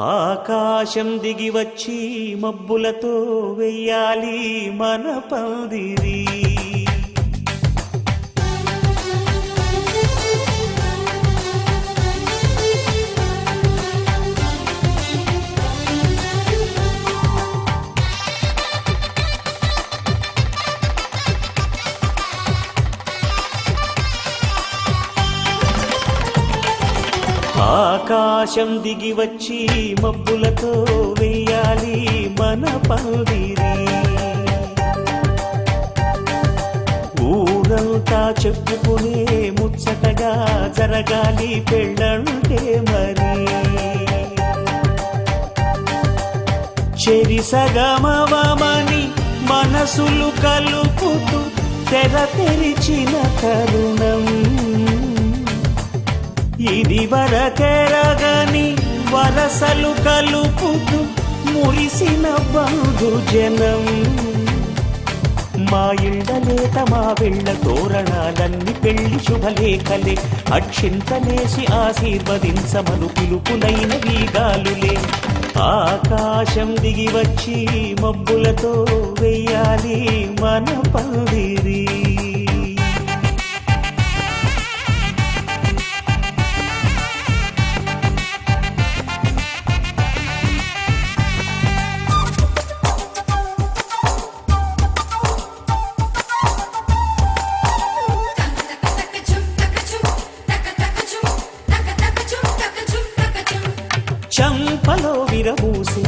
ఆకాశం దిగి వచ్చి మబ్బులతో వెయ్యాలి మన పందిరి. ఆకాశం దిగి వచ్చి మబ్బులతో వెయ్యాలి మన పందిరి. ఊరంతా చెప్పుకునే ముచ్చటగా జరగాలి పెళ్ళంటే మరి. చెరిసగమవమని మనసులు కలుపుతూ తెర తెరిచిన తరుణం ఇది వరకెరగని వరసలు కలుపుతూ మురిసిన బంధుజనం. మా ఇళ్ళలేత మా వెళ్ళ తోరణాలన్నీ పెళ్లి శుభలేఖలే. అక్షింతలేసి ఆశీర్వదించమను పిలుపులైన వీగాలులే. ఆకాశం దిగి వచ్చి మబ్బులతో వెయ్యాలి మన పందిరి. చంపలో విరబూసి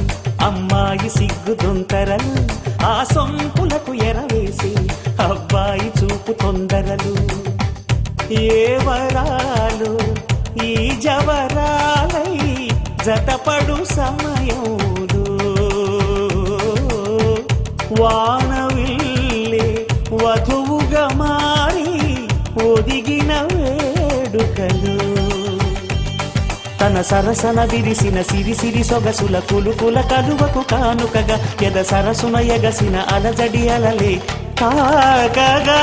అమ్మాయి సిగ్గు దొంతరలు, ఆ సొంపులకు ఎరవేసి అబ్బాయి చూపు తొందరలు. ఏ వరాలు ఈ జవరాలై జతపడు సమయంలో వానవిల్లే వధువుగా మారి ఒదిగిన వేడుకలు. తన సరసన విరిసిన సిరిసిరి సొగసుల కులుకుల కలువకు కానుకగా ఎద సరసున ఎగసిన అలజడి అలలే కాకగా.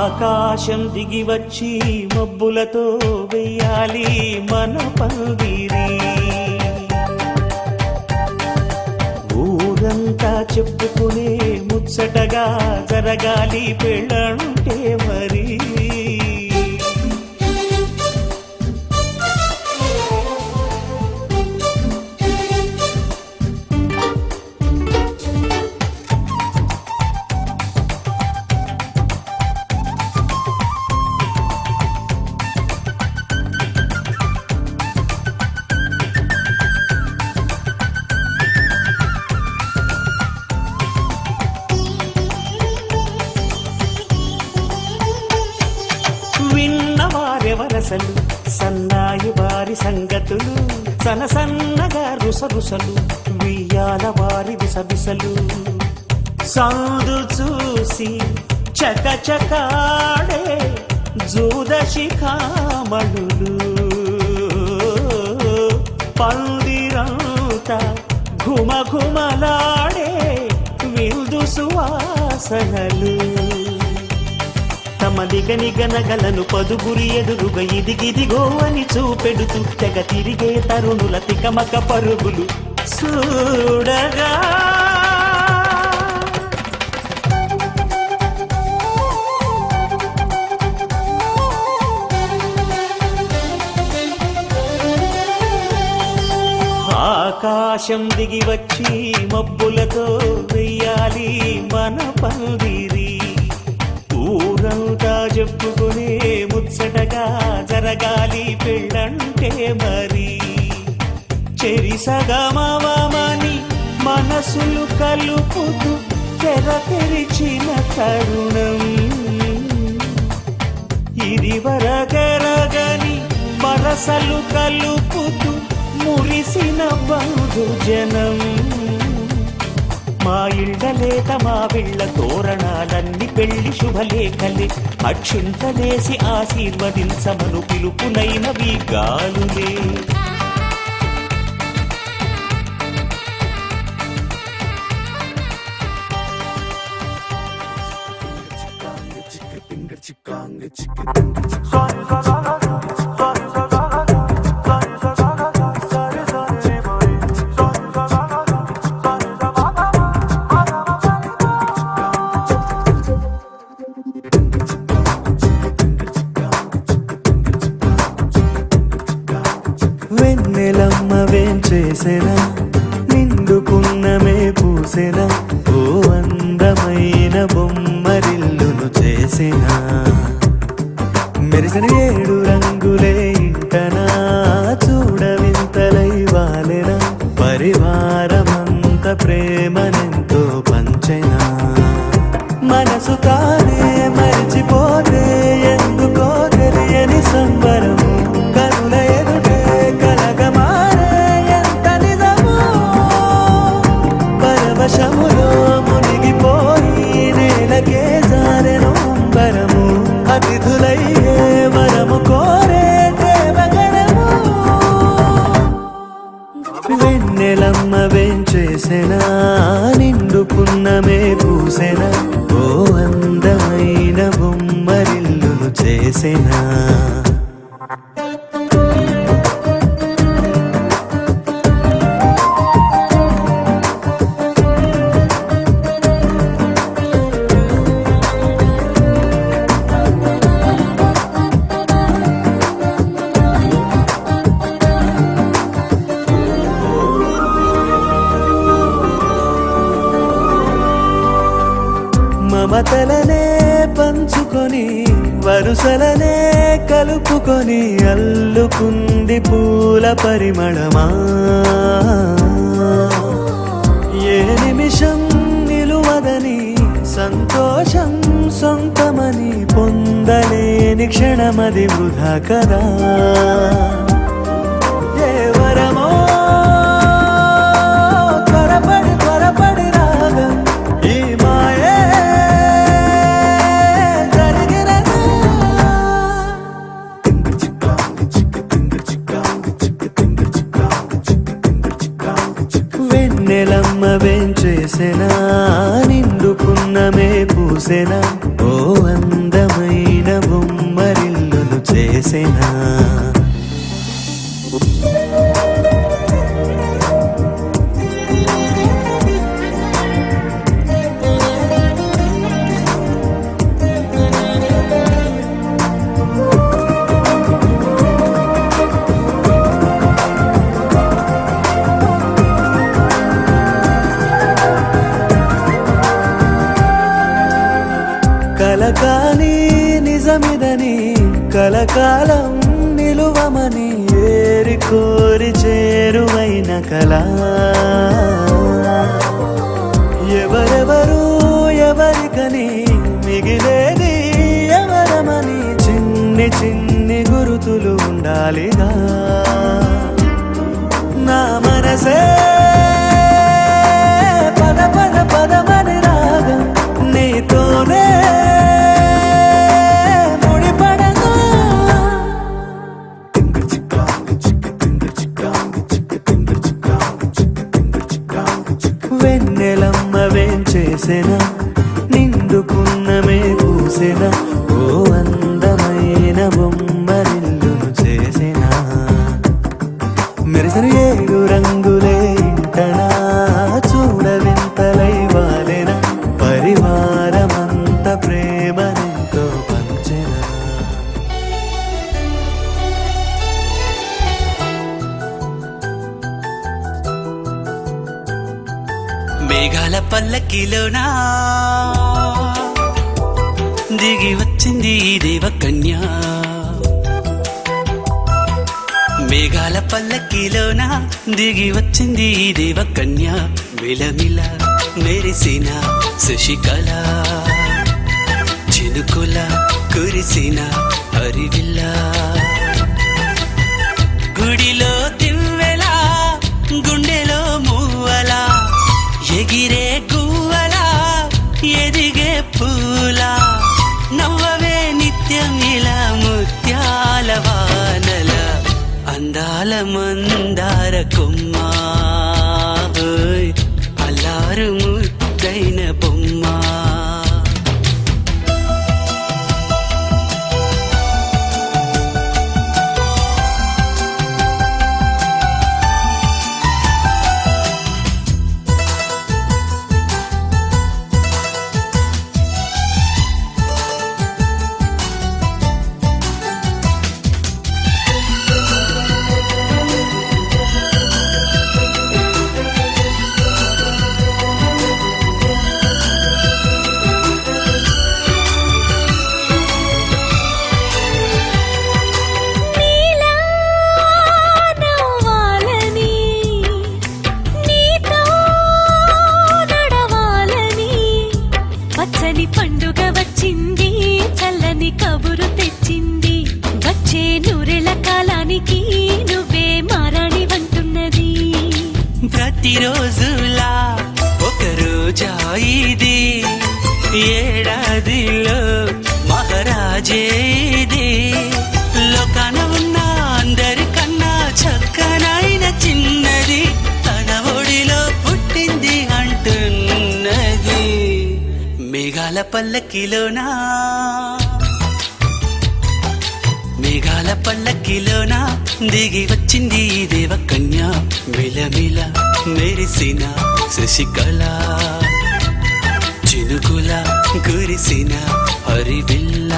ఆకాశం దిగి వచ్చి మబ్బులతో వెయ్యాలి మన పందిరి. ఊరంతా చెప్పుకునే ముచ్చటగా జరగాలి పెళ్ళంటే మరి. విన్నవారెవరసలు సన్నాయి వారి సంగతులు, సనసన్నగా రుసరుసలు వియ్యాల వారి విసబిసలు. సందు చూసి చకచకాడే జూదశిఖామణులు, పందిరంతా ఘుమఘుమలాడే విందు సువాసనలు. తమ నిగనిగనగలను పదుగురి ఎదురుగా ఇదిగిదిగో అని చూపెడుతూ తెగ తిరిగే తరుణుల తికమక పరుగులు చూడగా. ఆకాశం దిగి వచ్చి మబ్బులతో వెయ్యాలి మన పందిరి. ఊరంతా చెప్పుకునే ముచ్చటగా జరగాలి పెళ్ళంటే మరి. చెరిసగమవమని మనసులు కలుపుతూ తెర తెరిచిన తరుణం ఇది వరకెరగని వరసలు కలుపుతూ మురిసిన బంధుజనం. మా ఇళ్ళలేత మా వెళ్ళ తోరణాలన్నీ పెళ్లి శుభలేఖలే. అక్షింతలేసి ఆశీర్వదించమను పిలుపులైన వీగాలులే. వెన్నెలమ్మ వేం చేసెనా నిండుకున్నమే పూసెనా ఓ అందమైన బొమ్మరిల్లును చేసెనా మెరిసిన 7 రంగులే ఇంటనా చూడవింతలై వాలెనా పరివారమంత ప్రేమనెంతో పంచెనా మనసు తానే మరిచిపోతే ఎందుకో తెలియని సంబరము కనుల ఎదుటే కలగమారే ఎంత నిజము పరవశములో మునిగిపోయి నేలకే జారెను అంబరము అతిథులయ్యే వరము కోరే దేవగణము వెన్నెలమ్మ వేం చేసెనా నిండుకున్నమే పూసెనా ఓ అందమైన బొమ్మరిల్లును చేసెనా మమతలనే పంచుకొని వరుసలనే కలుపుకొని అల్లుకుంది పూల పరిమళమా ఏ నిమిషం నిలువదని సంతోషం సొంతమని పొందలేని క్షణమది వృధా కదా ఏ వరమో త్వరపడి త్వరపడి రాగం ఈ మాయే వెన్నెలమ్మ వేం చేసెనా నిండుకున్నమే పూసెనా ఓ అందమైన బొమ్మరిల్లును చేసెనా కలకాని నిజమిదని కలకాలం నిలువమని ఏరి కోరి చేరువైన కళ ఎవరెవరు ఎవరికని మిగిలేది ఎవరమని చిన్ని చిన్ని గురుతులు ఉండాలిగా నా మనసే పద పద పదమని రాగం నీతోనే వెన్నెలమ్మ వేం చేసెనా నిండుకున్నమే పూసెనా ఓ అందమైన బొమ్మరిల్లును చేసెనా మెరిసిన 7 రంగులే ఇంటనా చూడవింతలై వాలెనా పరివారమంత ప్రేమనెంతో పంచెనా మేఘాల పల్లకిలోనా దిగి వచ్చింది ఈ దేవకన్య మేఘాల పల్లకిలోనా దిగి వచ్చింది ఈ దేవకన్య మిలమిల మెరిసిన శశికళ చినుకుల కురిసిన హరివిల్ల గుడిలో దివ్వెలా గుండెలో మూవలా ఎగిరే గువ్వలా ఎదిగే పూలా నవ్వవే నిత్యమిలా ముత్యాల వానల అందాల మందార కొమ్మ అల్లారు ముద్దైన బొమ్మ ప్రతిరోజులా ఒక రోజా ఇది, ఏడాదిలో మహారాజే ఇది. లోకాన ఉన్న అందరికన్నా చక్కనైన చిన్నది తన ఒడిలో పుట్టింది అంటున్నది. మేఘాల పల్లకిలోనా, మేఘాల పల్లకిలోన దిగి వచ్చింది ఈ దేవకన్య. మిలమిల మెరిసిన శశికళ, చినుకుల కురిసిన హరివిల్ల.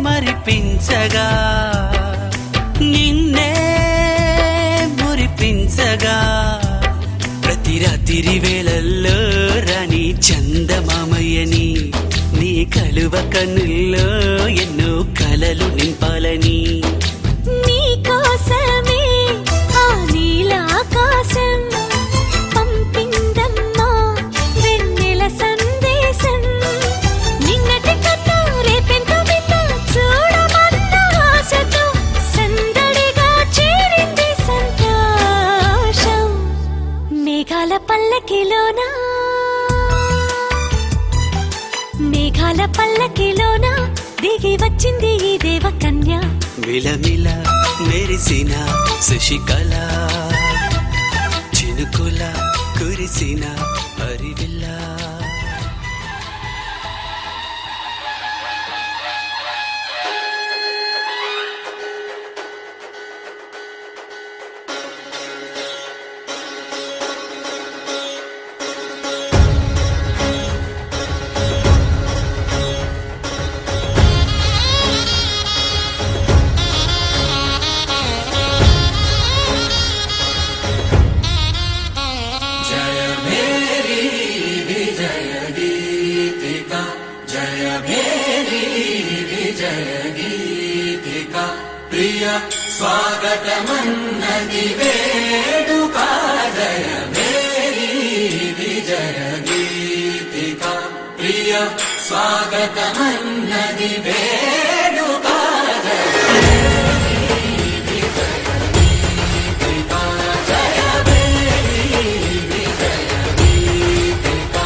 మరిపించగా నిన్నే మురిపించగా, ప్రతి రాత్రి వేళల్లో రాణి చందమామయ్యని, నీ కలువ కన్నుల్లో ఎన్నో కలలు నింపాలని. నీ కోసమే ఆ నీలాకాశం పంపిందమ్మా వెన్నెల సందేశం. నిన్నటి కథ రేపెంతో వింత చూడమన్న ఆశతో సందడిగా చేరింది సంతోషం. మేఘాల పల్లకిలోనా, మేఘాల పల్లకిలోన దిగి వచ్చింది ఈ దేవకన్య. మిలమిల మెరిసిన శశికళ, చినుకుల కురిసిన హరివిల్ల. ప్రియ స్వాగతమన్నది వేడుక, జయ మేరీ విజయ గీతిక. ప్రియ స్వాగతమన్నది వేడుక, జయ మేరీ విజయ గీతిక. జయ మేరీ విజయ గీతిక.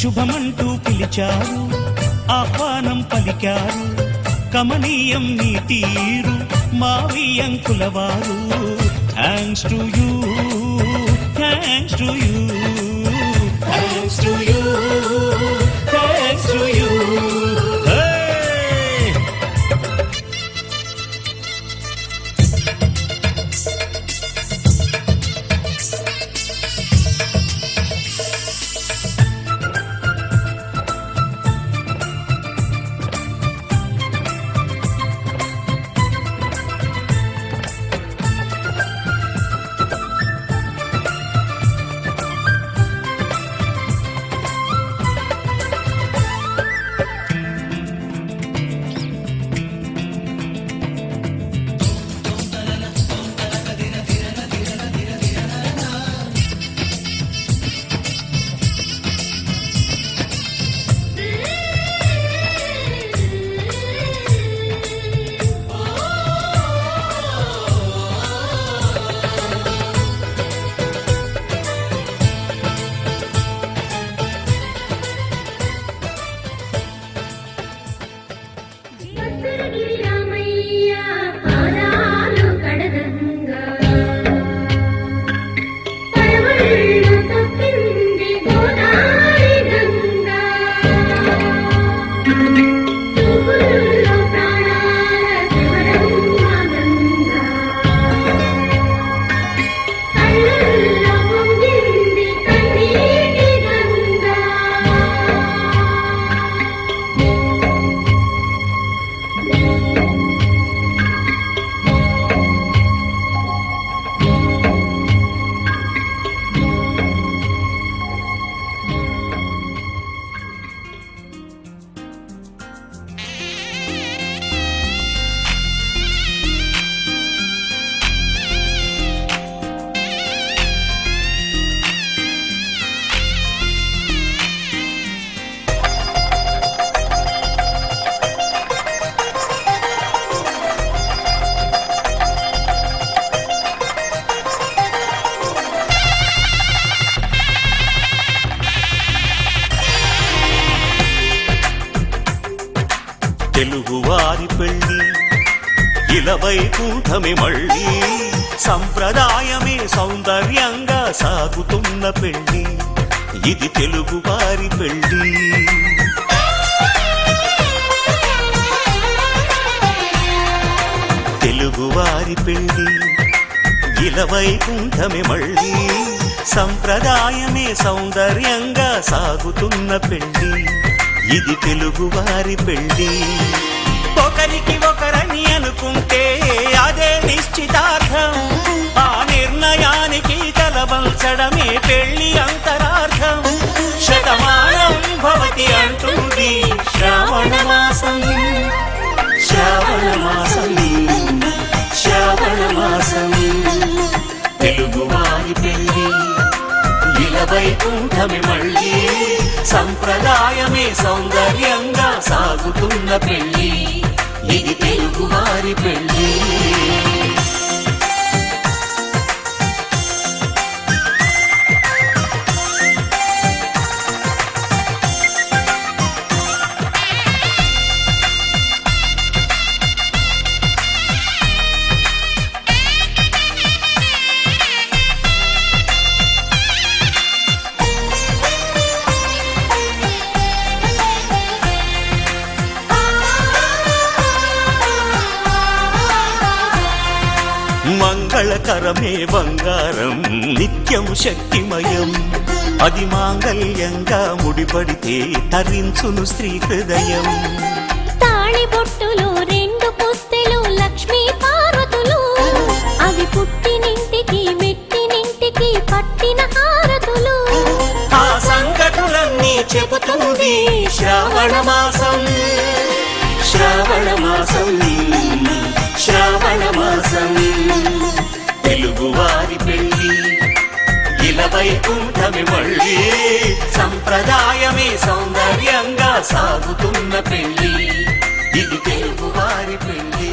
శుభమంటూ పిలిచారు, ఆహ్వానం పలికారు, కమనీయం నీ తీరు మావియంకుల వారు. Thanks to you, thanks to you, thanks to you, thanks to you. తెలుగువారి పెళ్ళి ఇలవైకుంఠమే మళ్ళీ, సంప్రదాయమే సౌందర్యంగా సాగుతున్న పెళ్ళి, ఇది తెలుగువారి పెళ్ళి. తెలుగువారి పెళ్ళి ఇలవైకుంఠమే మళ్ళీ, సంప్రదాయమే సౌందర్యంగా సాగుతున్న పెళ్ళి, ఇది తెలుగువారి పెళ్ళి. ఒకరికి ఒకరని అనుకుంటే అదే నిశ్చితార్థం, ఆ నిర్ణయానికి తలవంచడమే పెళ్ళి అంతరార్థం. శతమానం భవతి అంటుంది శ్రావణ మాసం, శ్రావణ మాసం, శ్రావణ మాసం. తెలుగువారి పెళ్ళి ఇలవైకుంఠమే మళ్ళీ, సంప్రదాయమే సౌందర్యంగా సాగుతున్న పెళ్ళి, ఇది తెలుగువారి పెళ్ళి. మంగళకరమే బంగారం నిత్యం శక్తిమయం, అది మాంగళ్యంగా ముడిపడితే తరించును స్త్రీ హృదయం. తాళి బొట్టులో రెండు పుస్తెలు లక్ష్మీ పార్వతులు, అవి పుట్టినింటికి మెట్టినింటికి పట్టిన హారతులు. ఆ సంగతులన్నీ చెబుతుంది శ్రావణ మాసం, శ్రావణ మాసం, శ్రావణ మాసం. తెలుగువారి పెళ్ళి ఇలవైకుంఠమే మళ్ళీ, సంప్రదాయమే సౌందర్యంగా సాగుతున్న పెళ్ళి, ఇది తెలుగువారి పెళ్ళి.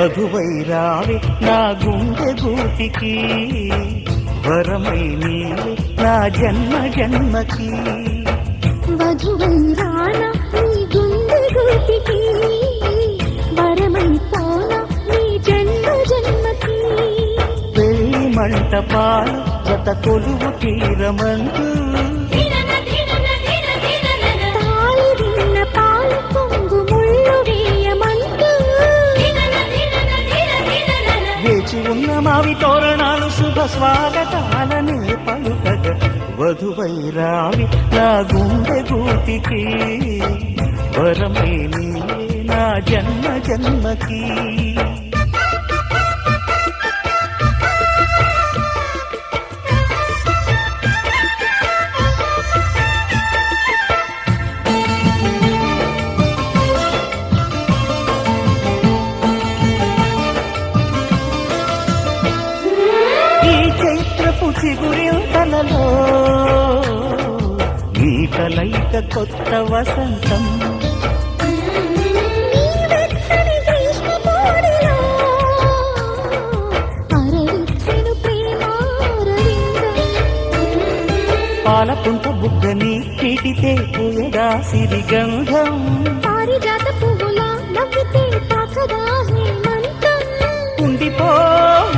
వధువై రావే నా గుండె గూటికి వరమై నీవే నా జన్మ జన్మకి వధువై రానా నీ గుండె గూటికి వరమై పోనా నీ జన్మ జన్మకి పెళ్లి మంటపాలు జత కొలువు తీరమంటూ తాళి విన్న పాలు పొంగు ముళ్ళు వేయమంటూ వేచి ఉన్న మావి తోరణాలు శుభ స్వాగతాలనే పలుకగ వధువై రావి నా గుండె గూటికి వరమై నీవే నా జన్మ జన్మకి చిగురింతలలో నీ కలయిక కొత్త వసంతం పాలపుంట బుగ్గని పీటితే పూయగా సిరిగంధం పారిజాత పువ్వులా నవ్వితే తాకదా హేమంతం ఉండిపో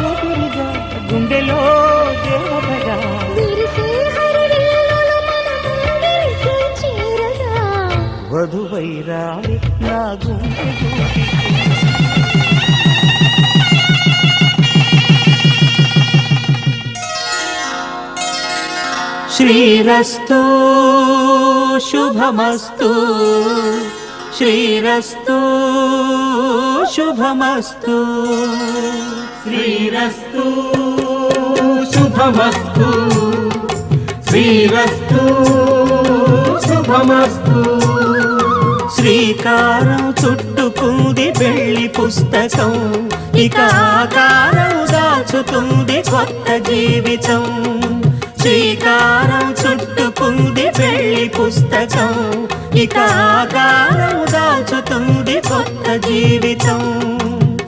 ఊపిరిగా గుండెలో దేవతగా విరిసే హరివిల్లులు మన ముంగిలికి చేరగా వధువై రావి నా గుండె గూటికి శ్రీరస్తు శుభమస్తు శ్రీరస్తు శుభమస్తు శ్రీరస్తు శుభమస్తు శ్రీరస్తు శుభమస్తు శ్రీకారం చుట్టుకుంది పెళ్లి పుస్తకం ఇక ఆకారం దాచుతుంది కొత్త జీవితం శ్రీకారం చుట్టుకుంది పెళ్లి పుస్తకం ఇక ఆకారం దాచుతుంది కొత్త జీవితం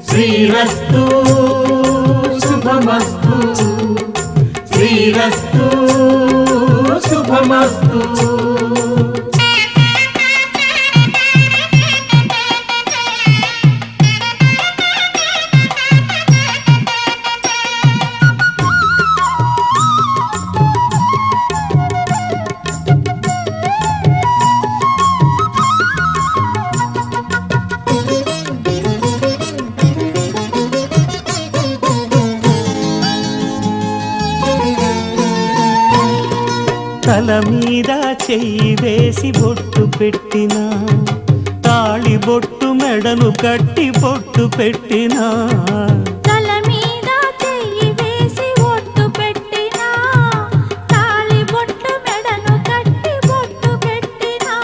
శ్రీరస్తు శుభమస్తు శ్రీరస్తు శుభమస్తు తల మీద చెయ్యి వేసి బొట్టు పెట్టినా తాళి బొట్టు మెడను కట్టి బొట్టు పెట్టినా తల మీద చెయ్యి వేసి ఒట్టు పెట్టినా తాళి బొట్టు మెడను కట్టి బొట్టు పెట్టినా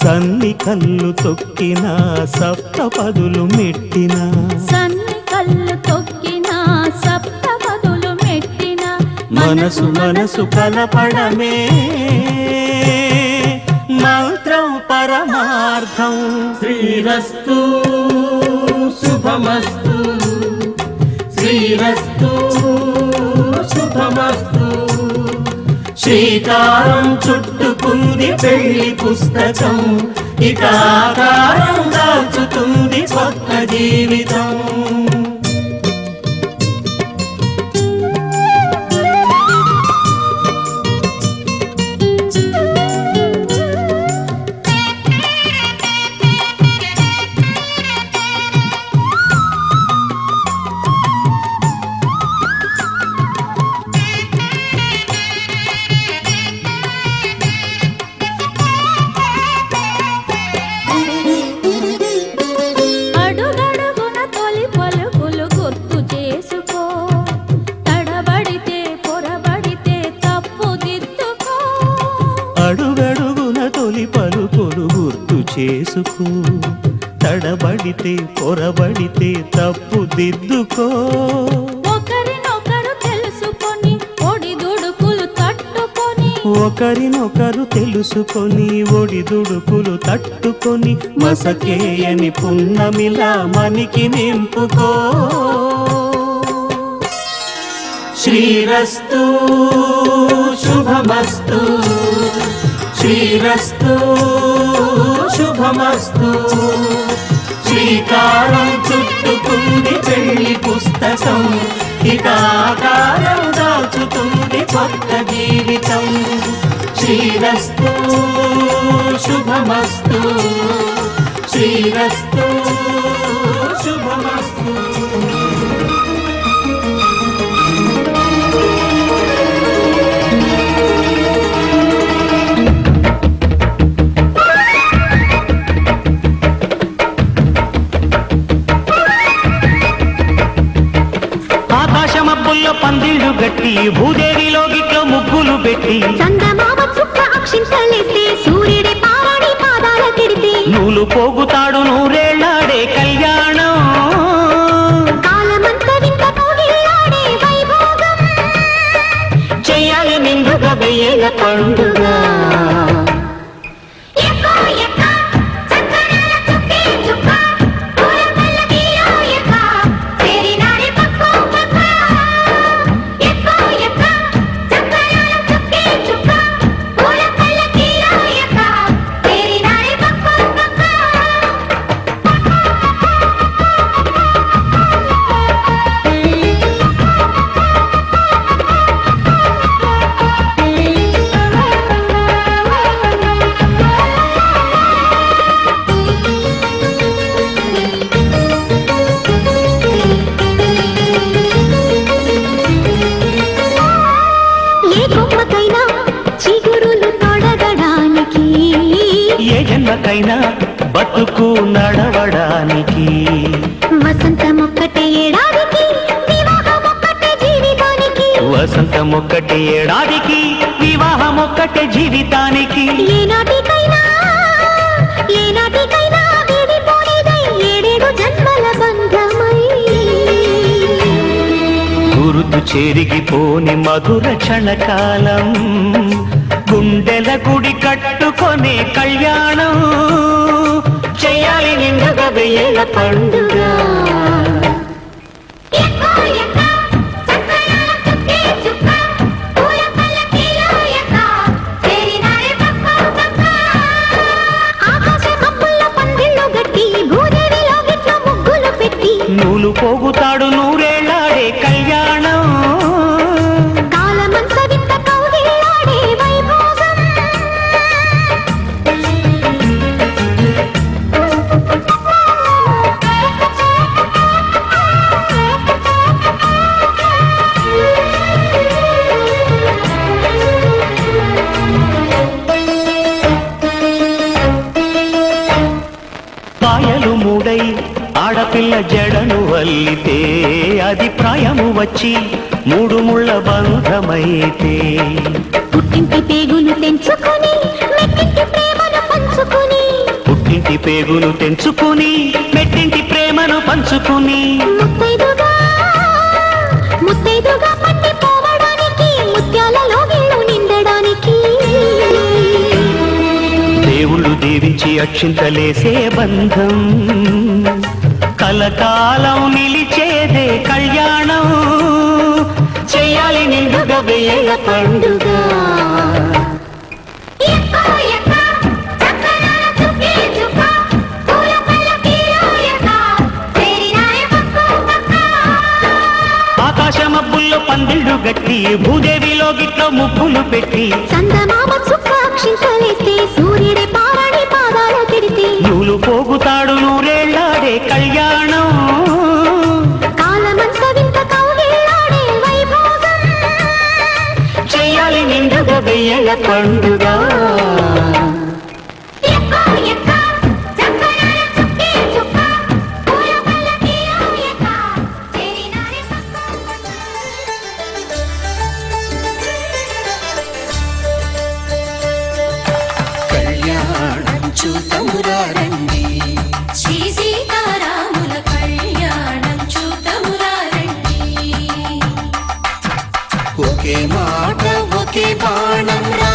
సన్ని కళ్ళు తొక్కినా సప్త పదులు మెట్టినా సన్ని కళ్ళు తొక్కినా సప్త పదులు మెట్టినా మనసు మనసు కలపడమే మంత్రం పరమార్థం శ్రీరస్తు శుభమస్తు శ్రీరస్తు శుభమస్తు శ్రీకారం చుట్టుకుంది పెళ్లి పుస్తకం ఇక ఆకారం దాచుతుంది కొత్త జీవితం అడుగడుగున తొలి పలుకులు గుర్తు చేసుకో తడబడితే పొరబడితే తప్పు దిద్దుకో అడుగడుగున తొలి పలుకులు గుర్తు చేసుకో తడబడితే పొరబడితే తప్పు దిద్దుకో ఒకరినొకరు తెలుసుకొని ఒడిదుడుకులు తట్టుకొని ఒకరినొకరు తెలుసుకొని ఒడిదుడుకులు తట్టుకొని మసకేయని పున్నమిలా మనికి నింపుకో. శ్రీరస్తు శుభమస్తు, శ్రీరస్తు శుభమస్తు. శ్రీకారం చుట్టుకుంది పెళ్లి పుస్తకం, ఇక ఆకారం దాచుతుంది కొత్త జీవితం. శ్రీరస్తు శుభమస్తు, శ్రీరస్తు శుభమస్తు. ఆకాశమబ్బుల్లో పందిళ్ళు గట్టి భూదేవిలో గిట్లో ముగ్గులు పెట్టి చందమామ చుక్క అక్షింతలేస్తే సూర్యుడి పారాణి పాదాల తిడితే నూలు పోగుతాడు నూరేళ్ళాడే కళ్యాణం. కాలమంత వింత పోగిల్లాడే వైభోగం చెయ్యాలి నిండుగా వెయ్యేళ్ళ పండుగ. ఏ జన్మకైనా బతుకు నడవడానికి వసంతమొక్కటే ఏడాదికి వివాహమొక్కటే జీవితానికి. వసంతమొక్కటి ఏడాదికి వివాహమొక్కటే జీవితానికి. ఏనాటికైనా ఏనాటికైనా విడిపోయేదై ఏడేడు జన్మల బంధమై గురుతు చెరిగిపోని మధుర క్షణకాలం. గుండెల గుడి కట్టుకొనే కళ్యాణం చెయ్యాలి నిండుగా వెయ్యేళ్ళ పండుగ. నూలు పోగుతాడు నూరేళ్ళాడే కళ్యాణం. కాలమంత వింత కౌగిల్లాడే వైభోగం. పాయలు మూడై ఆడపిల్ల జడను వల్లితే అది ప్రాయము వచ్చి మూడు ముళ్ళ బంధమైతే పుట్టింటి పేగులు తెంచుకొని మెట్టింటి ప్రేమను పంచుకొని పుట్టింటి పేగులు తెంచుకుని మెట్టింటి ప్రేమను పంచుకుని ముత్తైదుగా ముత్తైదుగా పట్టిపోవడానికి ముత్యాలలో వీళ్ళు నిండడానికి దేవుళ్ళు దీవించి అక్షింతలేసే బంధం కలకాలం నిలిచేదే కళ్యాణం చెయ్యాలి నిండుగా వెయ్యేళ్ళ పండుగ. ఆకాశమబ్బుల్లో పందిళ్ళు గట్టి భూదేవిలో గిట్లో ముగ్గులు పెట్టి చందమామ చుక్క అక్షింతలేస్తే సూర్యుడి పారాణి పాదాల తిడితే నూలు పోగుతాడు నూరేళ్ళాడే కళ్యాణం. కాలమంత వింత కౌగిల్లాడే వైభోగం. చెయ్యాలి నిండుగా వెయ్యేళ్ళ పండుగ. కళ్యాణం చూతమురా రండి, శ్రీ సీతారాముల కళ్యాణం చూతమురా రండి. ఒకే మాట ఒకే బాణం రా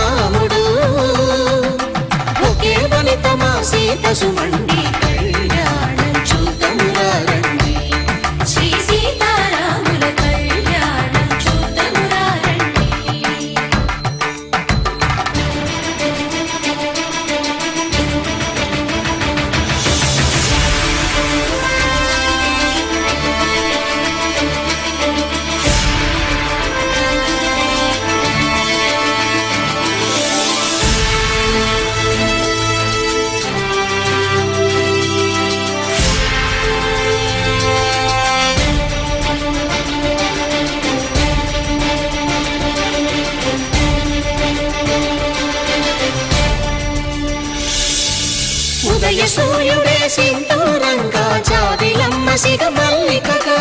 ఉదయ సూర్యుడే సింధూరంగా జాబిలమ్మ సిగ మల్లికగా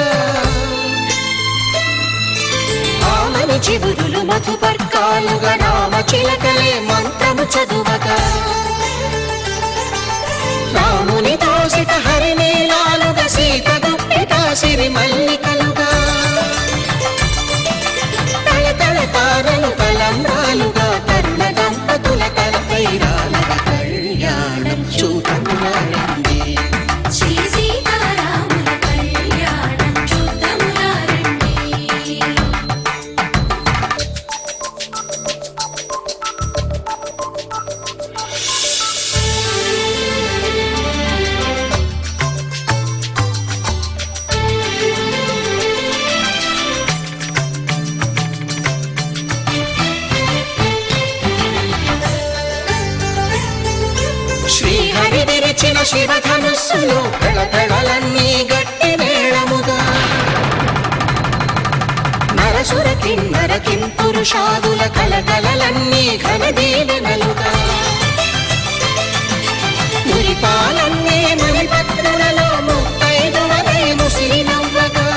ఆమని చివురులు మధుపర్కాలుగా రామ చిలకలే మంత్రము చదువగా రాముని దోసిట హరినీలాలుగా సీత గుప్పిట సిరి మల్లికలుగా తళతళ తారలు తలంబ్రాలుగా తరుణ దంపతుల తలపైరాలుగా కళ్యాణం చూడమురారండి శ్రీ సీతారాముల కళ్యాణం చూద్దామురా రండి. శ్రీహరి విరిచిన శివధనుస్సులో కళకళలన్నీ గట్టి మేళముగా నరసుర కిన్నర కింపురుషాదుల కళకళలన్నీ ఘన దీవెనలుగా మురిపాలన్నీ మణిపత్రులలో ముత్తైదువలై ముసిరి నవ్వగా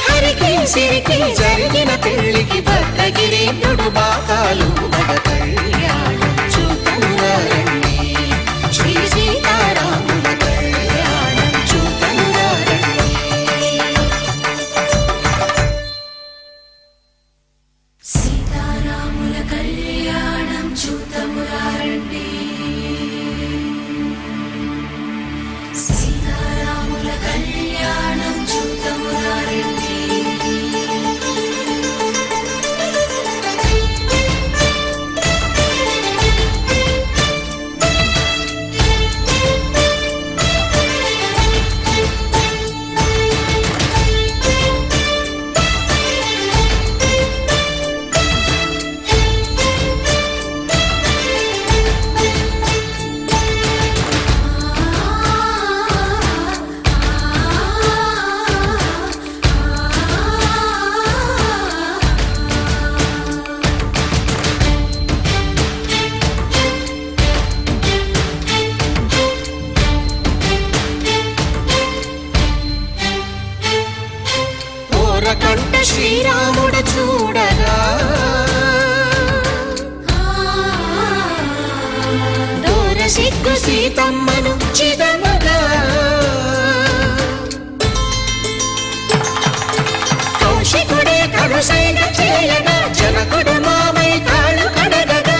హరికి సిరికి జరిగిన పెళ్లికి భద్రగిరీంద్రుడు బాకాలు మగ కళ్యాణం చూడమురారండి శ్రీ సీతారాముల కళ్యాణం చూడమురారండి సీతారాముల కళ్యాణం చూద్దామురా రండి. సీతారాముల కళ్యాణం చూద్దామురా రండి. ఓరకంట శ్రీరాముడు చూడగా దూర సిగ్గు సీతమ్మను చిదమగా కౌశికుడే కరుసైన చేయగా జనకుడు మామై కాళ్ళు కడగగా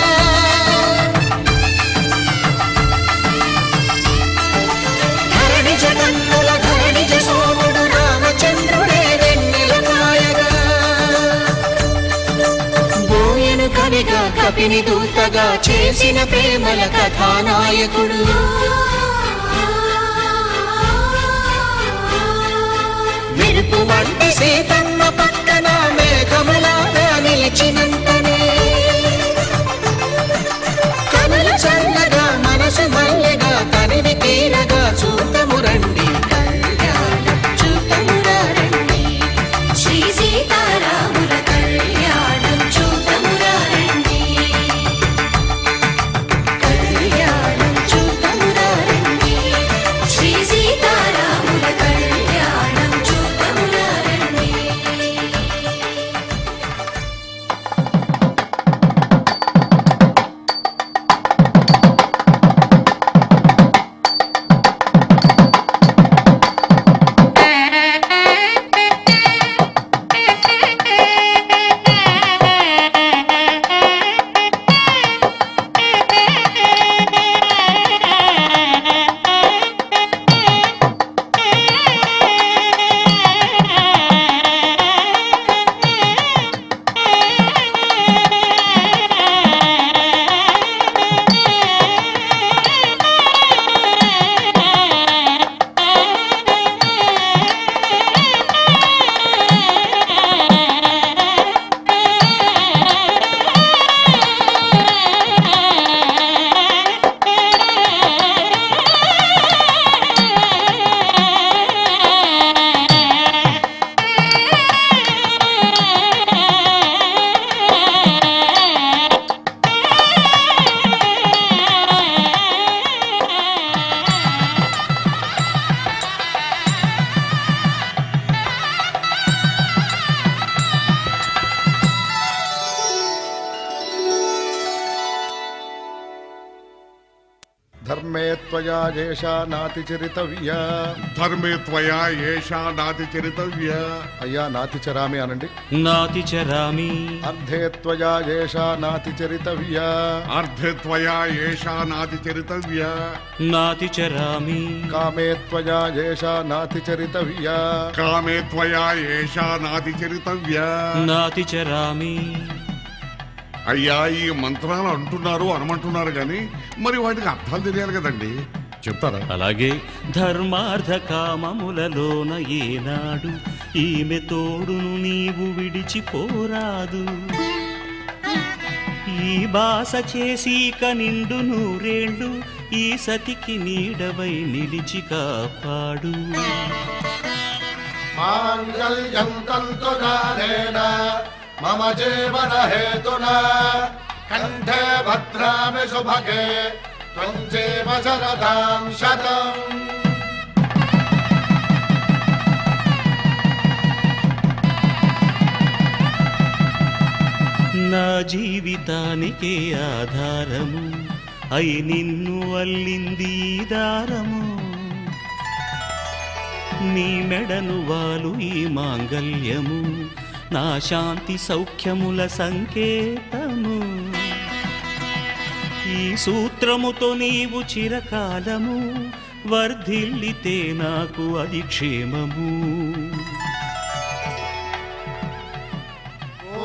ధరణి జగన్నుల ధరణిజ సోముడు రామచంద్రుడే వెన్నెల కాయగా బోయను కవిగా కపిని దూతగా చేసిన ప్రేమల కథానాయకుడు మెరుపు వంటి సీతమ్మ పక్కన మేఘములాగా నిలిచినంతనే కనులు చల్లగా మనసు మల్లెగా తనివి తీరగా చూడమురండి కళ్యాణం చూడమురారండి శ్రీ సీతారాముల కళ్యాణం చూద్దామురా రండి. కళ్యాణం చూడమురారండి శ్రీ సీతారాముల కళ్యాణం చూద్దామురా రండి. ధర్మే త్వయా ఏషా నాతిచరితవ్యా. ధర్మే త్వయా ఏషా నాతిచరితవ్యా. అయ్యా నాతిచరామి అనండి. నాతిచరామి. అర్ధే త్వయా ఏషా నాతిచరితవ్యా. అర్ధే త్వయా ఏషా నాతిచరితవ్యా. నాతిచరామి. కామే త్వయా ఏషా నాతిచరితవ్యా. కామే త్వయా ఏషా నాతిచరితవ్యా. నాతిచరామి. అయ్యా ఈ మంత్రాలు అంటున్నారు అనమంటున్నారు గాని మరి వాటికి అర్థాలు తెలియాలి కదండి, చెప్తారా? అలాగే ధర్మార్థ కామములలోన ఏనాడు ఈమె తోడును నీవు విడిచిపోరాదు. ఈ బాస చేసి కనిండు నూరేళ్ళు ఈ సతికి నీడవై నిలిచి కాపాడు. మాంగళ్యం తంతునానేన మమ జీవన హేతునా కంఠే భద్రామి శుభగే త్వం జీవ శరదాం శతం. నా జీవితానికే ఆధారము అయి నిన్ను అల్లింది దారము. నీ మెడను వాలు ఈ మాంగల్యము నా శాంతి సౌఖ్యముల సంకేతము. ఈ సూత్రముతో నీవు చిరకాలము వర్ధిల్లితే నాకు అది క్షేమము.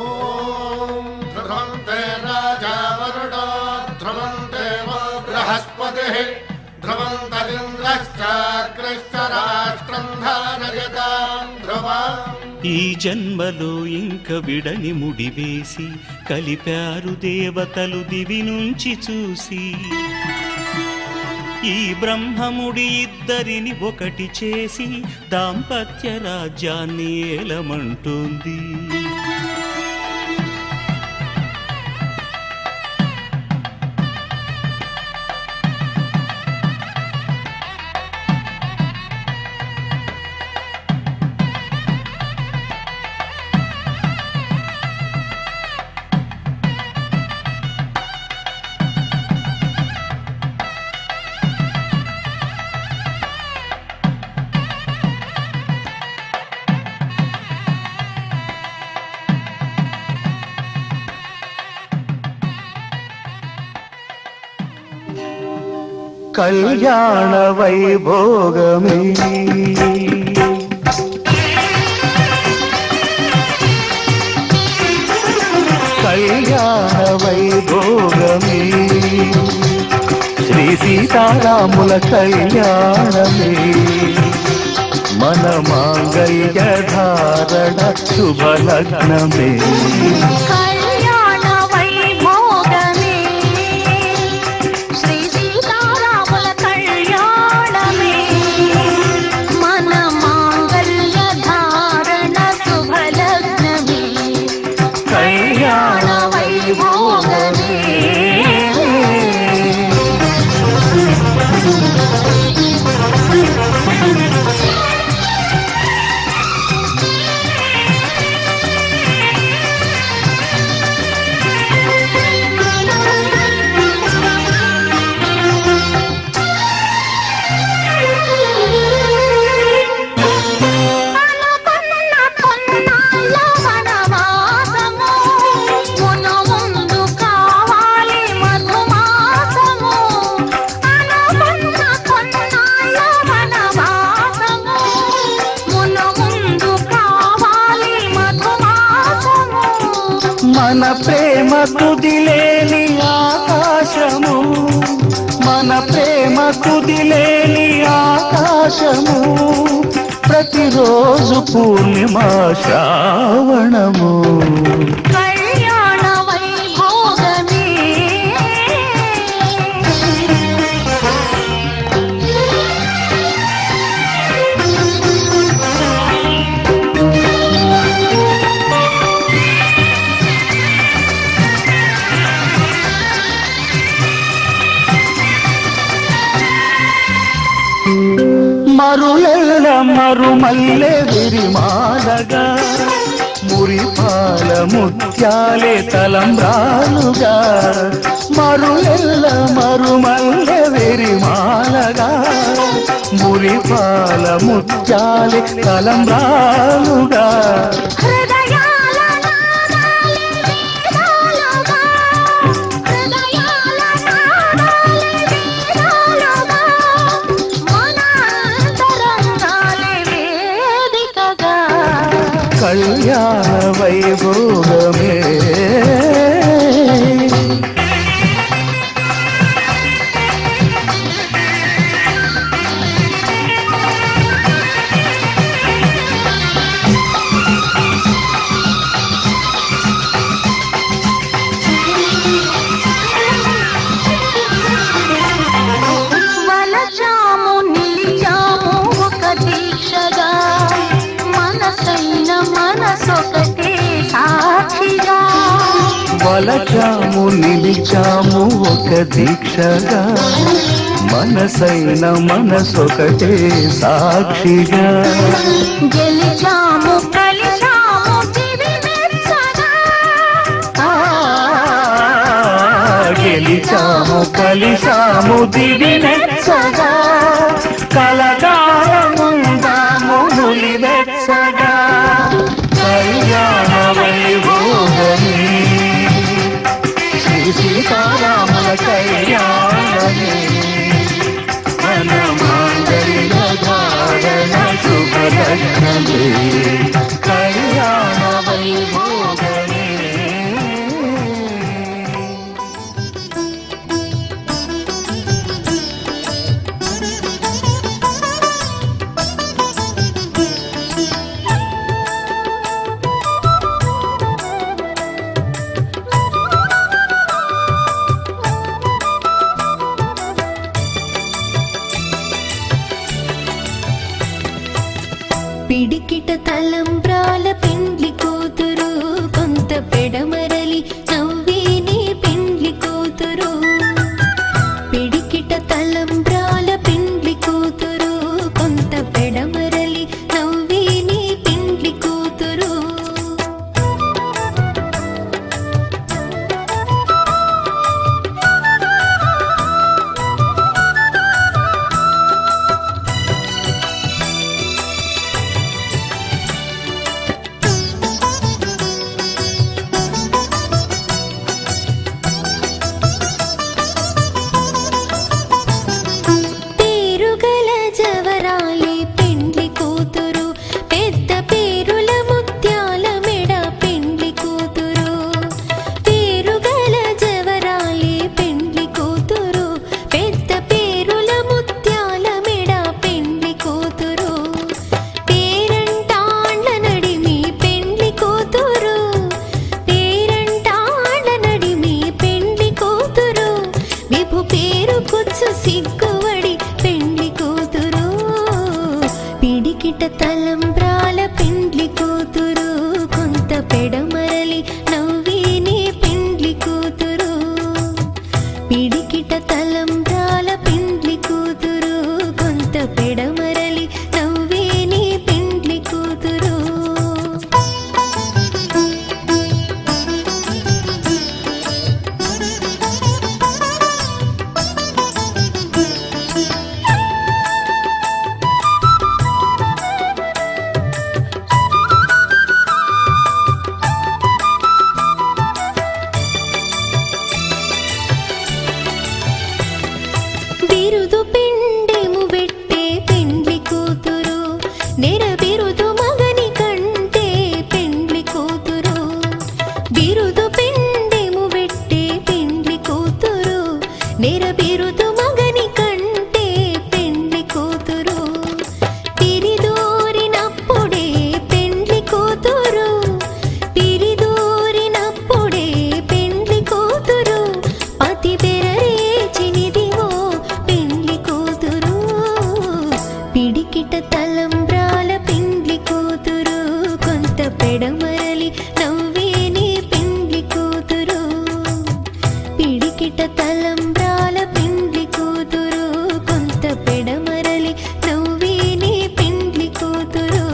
ఓం ధ్రువంతే రాజా వరుణో ధ్రువంతే బృహస్పతిః ధ్రువంతరింద్రశ్చాగ్రశ్చ రాష్ట్రం ధారయతాం ధ్రువం. ఈ జన్మలో ఇంక విడని ముడివేసి కలిపారు దేవతలు దివి నుంచి చూసి. ఈ బ్రహ్మముడి ఇద్దరిని ఒకటి చేసి దాంపత్య రాజ్యాన్ని ఏలమంటుంది. కళ్యాణ వైభోగమే కళ్యాణ వైభోగమే శ్రీ సీతారాముల కళ్యాణమే మన మాంగళ్య ధారణ శుభలగ్నమే. కళ్యాణ వైభోగమే శ్రీ సీతారాముల కళ్యాణమే మన మాంగళ్య ధారణ శుభలగ్నమే. కళ్యాణ వైభోగమే మన ప్రేమ తుదిలేని ఆకాశము మన ప్రేమ తుదిలేని ఆకాశము ప్రతిరోజు పూర్ణిమా శ్రావణము. కళ్యాణ వైభోగమే మరులెల్ల మరుమల్లె విరిమాలగా మురిపాల ముత్యాలే తలంబ్రాలుగా మరులెల్ల మరుమల్లె సిరిమాలగా మురిపాల ముత్యాలి తలంబ్రాలుగా హృదయాల నాదాలే వేదాలుగా హృదయాల నాదాలే వేదాలుగా మన అంతరంగాలే వేదికగా కళ్యాణ వైభోగమే వలచాము నిలిచాము ఒక దీక్షగా మనసైన మనసొకటే సాక్షిగా వలచాము నిలిచాము ఒక దీక్షగా మనసైన మనసొకటే సాక్షిగా గెలిచాము కలిచాము దివి మెచ్చగా గెలిచాము కలిసాము దివి నెచ్చగా కలకాలముందాము నులి వెచ్చగా కళ్యాణ వైభోగమే శ్రీ సీతారాముల కళ్యాణమే మన మాంగళ్య ధారణ శుభలగ్నమే కళ్యాణ వైభోగమే పిడికిట తలంబ్రాల పెండ్లి కూతురు కొంత పెడమరలి నవ్వేనే పెండ్లి కూతురు పిడికిట తలంబ్రాల పెండ్లి కూతురు కొంత పెడమరలి నవ్వేనే పెండ్లి కూతురు పేరుగల జవరాలే పెండ్లి కూతురు పెద్ద పేరుల ముత్యాల మెడ పెండ్లి కూతురు పేరుగల జవరాలే పెండ్లి కూతురు పెద్ద పేరుల ముత్యాల మెడ పెండ్లి కూతురు పేరంటాండ్ల నడిమి పెండ్లి కూతురు పేరంటాండ్ల నడిమి పెండ్లి కూతురు విభు పేరు కుచ్చు సిగ్గువడి పెండ్లి కూతురు పిడికిట తలంబ్రాల పెండ్లి కూతురు కొంత పెడమరలి నవ్వేనే పెండ్లి కూతురు పిడికిట తలంబ్రాల పెండ్లి కూతురు కొంత పెడమరలి నవ్వేనే పెండ్లి కూతురు బిరుదు పిండెము వెట్టే పెండ్లి కూతురు నెర బిరుదు మగని కంటే పెండ్లి కూతురు బిరుదు పిండెము వెట్టే పెండ్లి కూతురు నెర బిరుదు మగని కంటే పెండ్లి కూతురు పిరిదోరినప్పుడే పెండ్లి కూతురు పిరిదోరినప్పుడే పెండ్లి కూతురు పతి బెరరేచినిదివో పెండ్లి కూతురు పిడికిట తలంబ్రాల పెండ్లి కూతురు కొంత పెడమరలి నవ్వేనే పెండ్లి కూతురు పిడికిట తలంబ్రాల పెండ్లి కూతురు కొంత పెడమరలి నవ్వేనే పెండ్లి కూతురు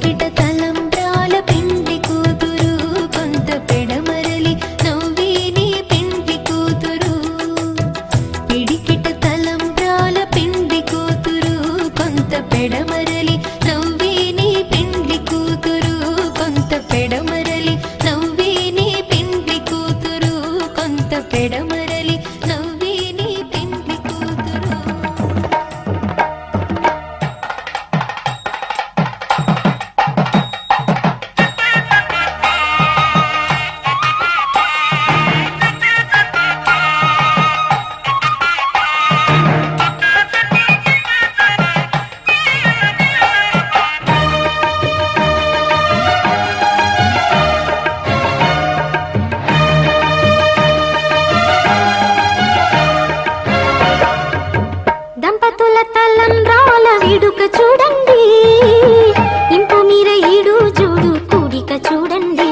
పిడికిట తలంబ్రాల పెండ్లి కూతురు కొంత పెడమరలి నవ్వేని పెండ్లి కూతురు పిడికిట తలంబ్రాల పెండ్లి కూతురు కొంత పెడమరలి నవ్వేని పెండ్లి కూతురు కొంత పెడమరలి నవ్వేని పెండ్లి కూతురు కొంత పెడమరలి నవ్వేని పెండ్లి కూతురు దంపతుల తలంబ్రాల వేడుక చూడండి ఇంపు మీర ఈడు జోడు కూడిక చూడండి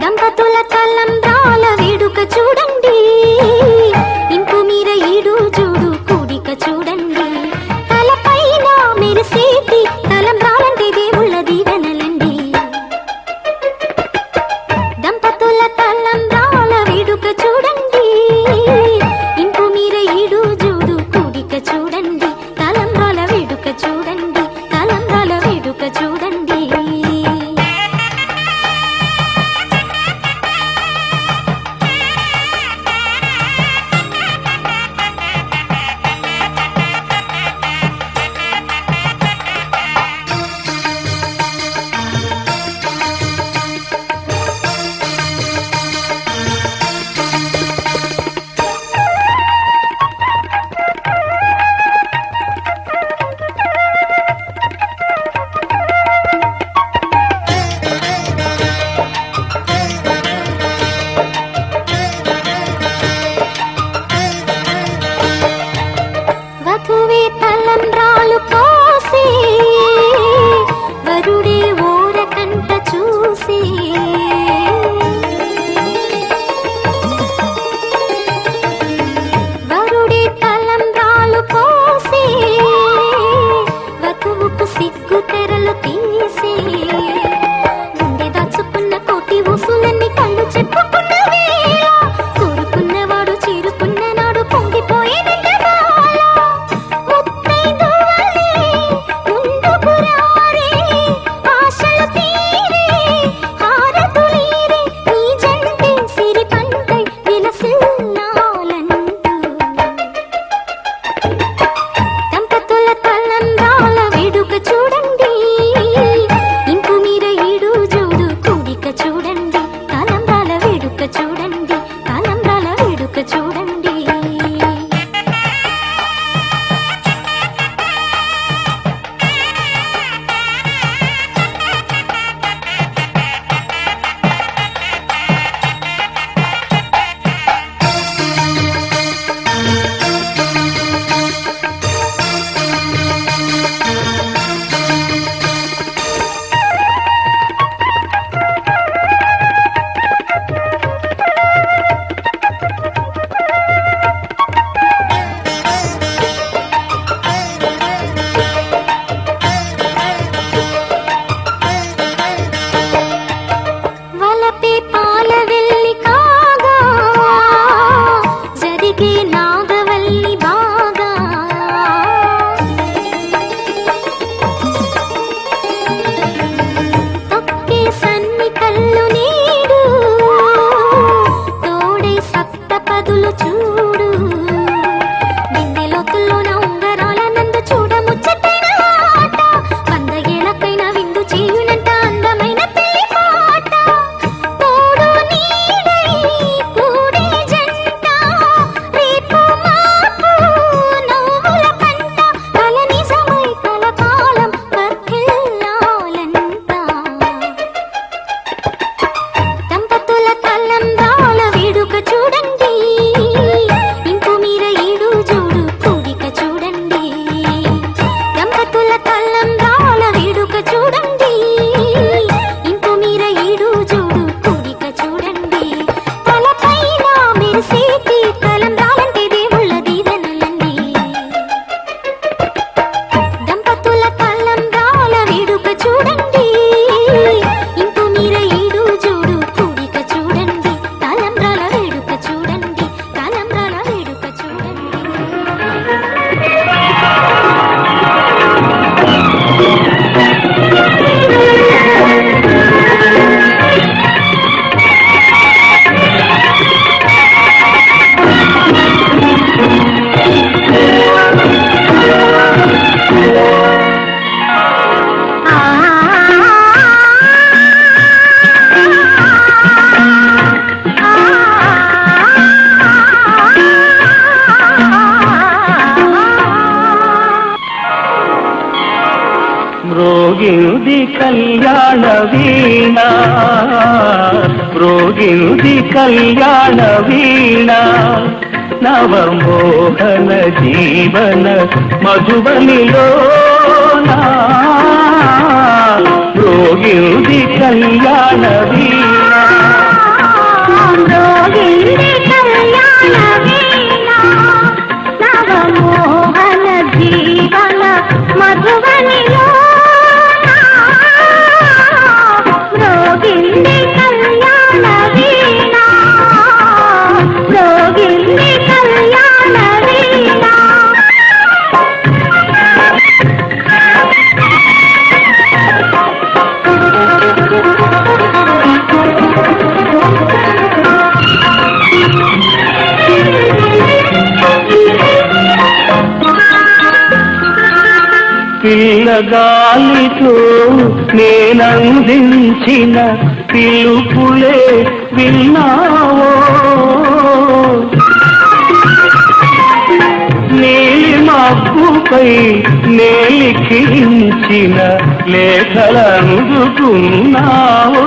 దంపతుల తలంబ్రాల వేడుక చూడండి ఇంపు మీర ఈడు జోడు కూడిక చూడండి తలపైన మెరిసేటి తలంబ్రాలంటే దేవుళ్ళ దీవెనలండి దంపతుల తలంబ్రాల వేడుక చూడండి ఇంపు మీర ఈడు జోడు కూడిక చూడండి తలంబ్రాల వేడుక చూడండి తలంబ్రాల వేడుక చూడండి వధువే తలంబ్రాలు పోసే వరుడే ఓరకంట చూసే వరుడే తలంబ్రాలు పోసే వధువుకు సిగ్గు తెరలు తీసే గుండె దాచుకున్న కోటి ఊసులన్నీ కళ్ళు చెప్పుకున్న వేళ కోరుకున్నవాడు చేరుకున్న నాడు పొంగిపోయేది దంపతుల తలంబ్రాల వేడుక చూడండి ఇంపు మ్రోగింది కళ్యాణ వీణ మ్రోగింది కళ్యాణ వీణ నవమోహన జీవన మధుబనిలోన మ్రోగింది కళ్యాణ వీణ మ్రోగింది కళ్యాణ వీణ నవమోహన జీవన మధుబనిలో మ్రోగింది కళ్యాణ వీణ మ్రోగింది కళ్యాణ వీణ పిల్లగాలితో నేనందించిన పిలుపులే విన్నావో నీలి మబ్బుపై నేలిఖించిన లేఖలందుకున్నావో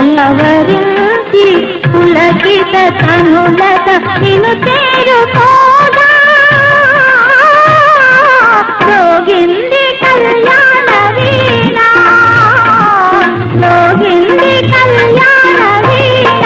కలవరించి పులకిత తనులత నిన్ను చేరుకోగా మ్రోగింది కళ్యాణ వీణ మ్రోగింది కళ్యాణ వీణ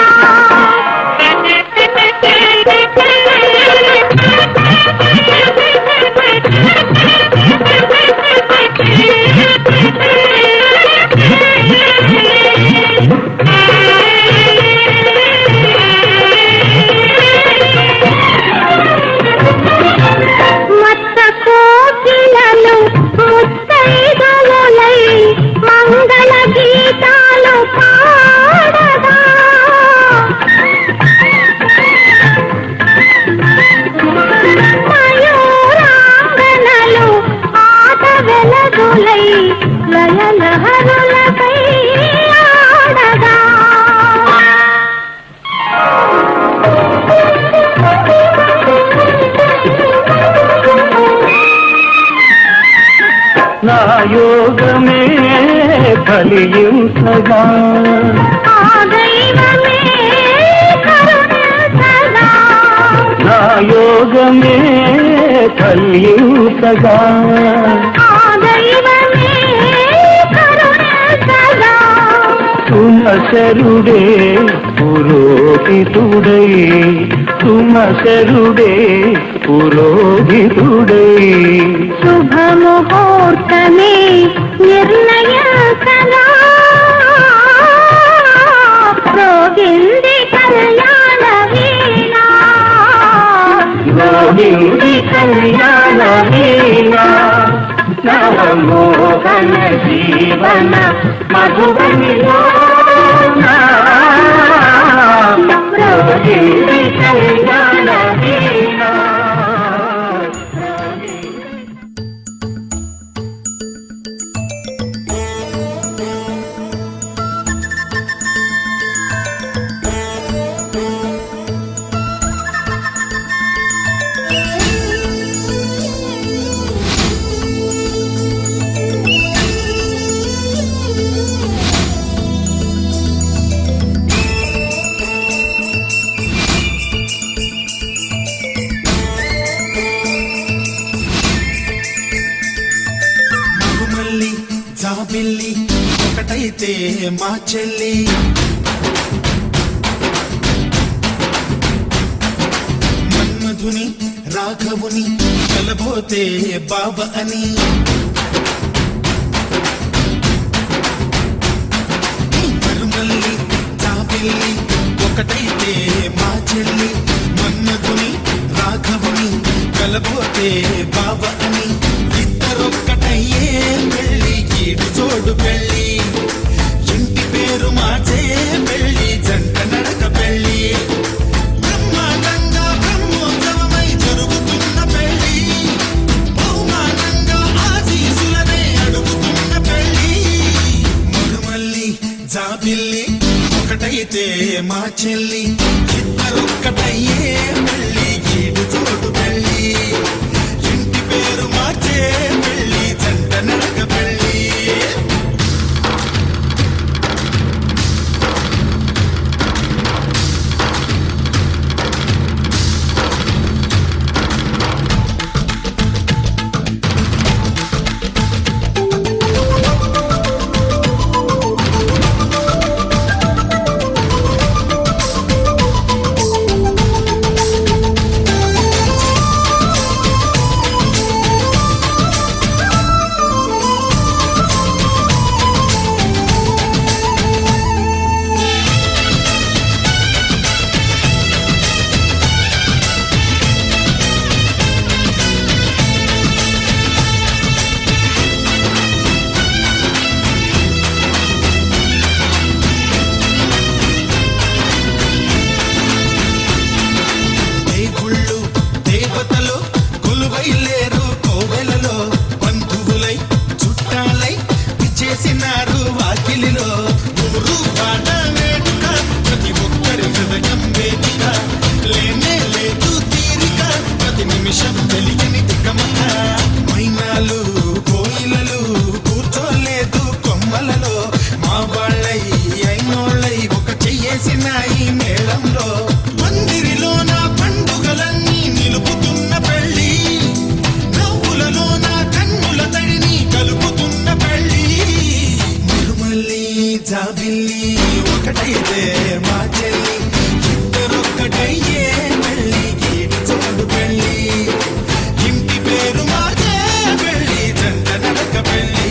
మంగళ గీతాలు పాడగా మయూరాంగనలు ఆట వెలగులై లయలహరులపై ఆడగా నా యోగమే ఫలించగా నా యోగమే ఫలించగా సుమసరుడే పురోహితుడై సుమసరుడే పురోహితుడై శుభముహూర్తమే నిర్ణయించగా మ్రోగింది కళ్యాణ వీణ మ్రోగింది కళ్యాణ వీణ నవమోహన జీవన మధుబనిలోన మ్రోగింది కళ్యాణ వీణ జాబిల్లి ఒకటైతే మా చెల్లి మన్మధుని రాఘవుని కలబోతే బావ అని మరుమల్లి జాబిల్లి ఒకటైతే మా చెల్లి మన్మధుని రాఘవుని కలబోతే బావ అని ఇద్దరొక్కటయ్యే జాబిల్లి ఒకటైతే మా చెల్లి ఇద్దరొక్కటయ్యే పెళ్ళి ఈడు చోటు పెళ్ళి ఇంటి పేరు మార్చే పెళ్ళి జంట నడక పెళ్ళి జాబిల్లి ఒకటైతే మా చెల్లి ఇద్దరొక్కటయ్యే పెళ్ళి ఈడు చోటు పెళ్ళి ఇంటి పేరు మార్చే పెళ్ళి జంట నడక పెళ్ళి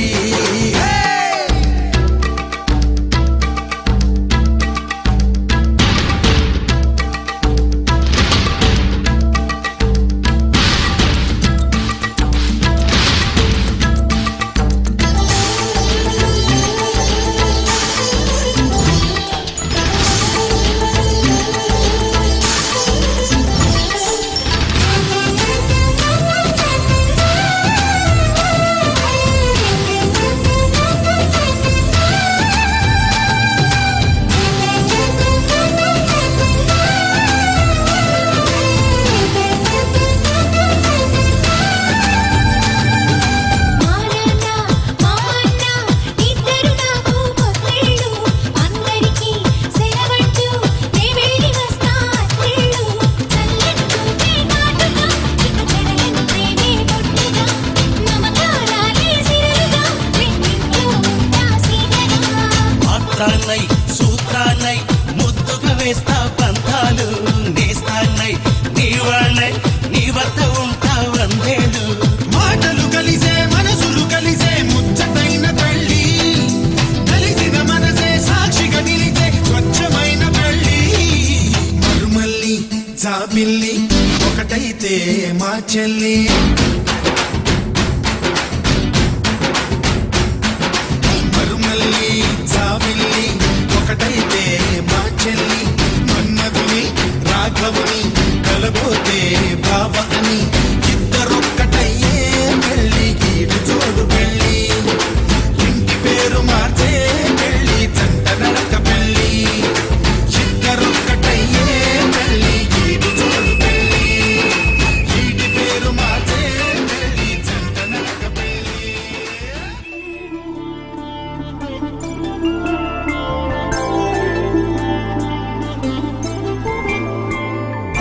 సూత్రాన్నై ముద్దుగా వేస్తా పంతాలు నేస్తాన్నై నీవాణ్ణై నీ వద్ద ఉంటా వందేలు మాటలు కలిసే మనసులు కలిసే ముచ్చటైన పెళ్ళి కలిసిన మనసే సాక్షిగా నిలిచే స్వచ్ఛమైన పెళ్ళి మరుమల్లి జాబిల్లి ఒకటైతే మా చెల్లి ఒకటైతే మా చెల్లి మన్మధుని రాఘవుని కలబోతే బావ అని ఇద్దరొక్కటయ్యే పెళ్ళి ఈడు చోడు పెళ్ళి ఇంటి పేరు మార్చే పెళ్ళి జంట నడక పెళ్ళి ఇద్దరొక్కటయ్యే పెళ్ళి ఈడు చోడు పెళ్ళి ఇంటి పేరు మార్చే పెళ్ళి జంట నడక పెళ్ళి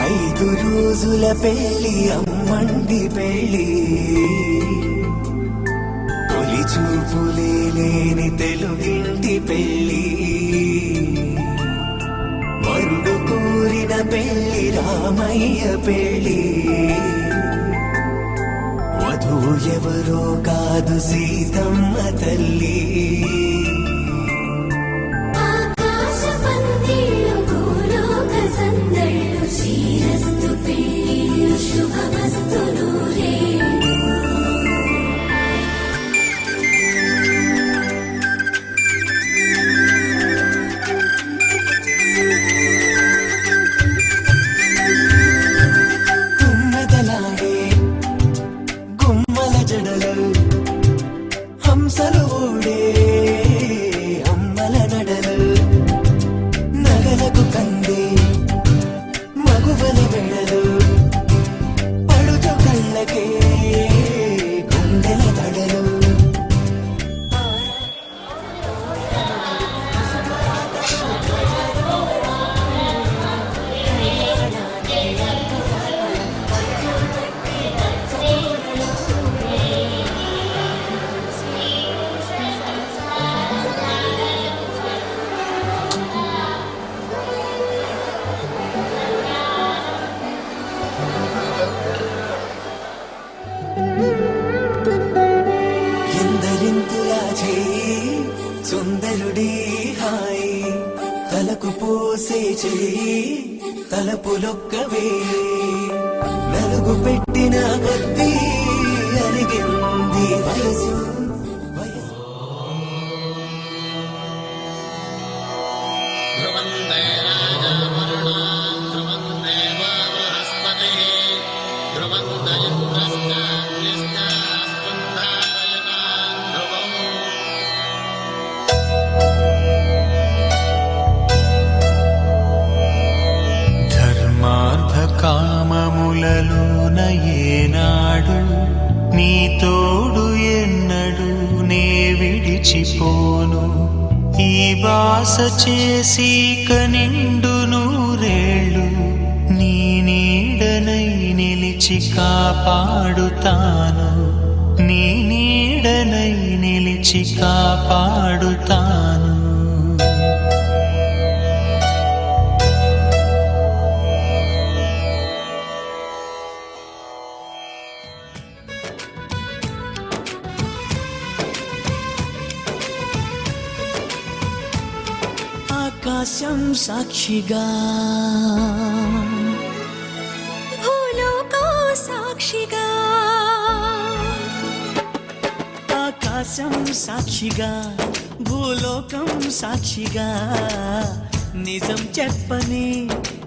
5 రోజుల పెళ్ళి అమ్మండి పెళ్ళి తొలి చూపులే లేని తెలుగింటి పెళ్ళి వరుడు కోరిన పెళ్ళి రామయ్య పెళ్ళి వధువు ఎవరో కాదు సీతమ్మ తల్లి శ్రీరస్తు పెళ్ళిళ్ళు శుభమస్తు నూరే తుమ్మెదలాడే గుమ్మల జడలు హంసలు ఓడే అమ్మల నడలు బంతులా చేయి సుందరుడి హాయి తలకు పోసే చేయి తలపులొక్కవే నలుగు పెట్టిన కొద్దీ అరిగింది వయసు ధర్మార్థ కామములలోన ఏనాడు నీ తోడు ఎన్నడు నే విడిచిపోను ఈ బాస చేసి కనిండు నూరేళ్ళు నీ నీడనై నిలిచి కాపాడుతాను నీ నీడనై నిలిచి కాపాడుతాను ఆకాశం సాక్షిగా భూలోకం సాక్షిగా ఆకాశం సాక్షిగా భూలోకం సాక్షిగా నిజం చెప్పని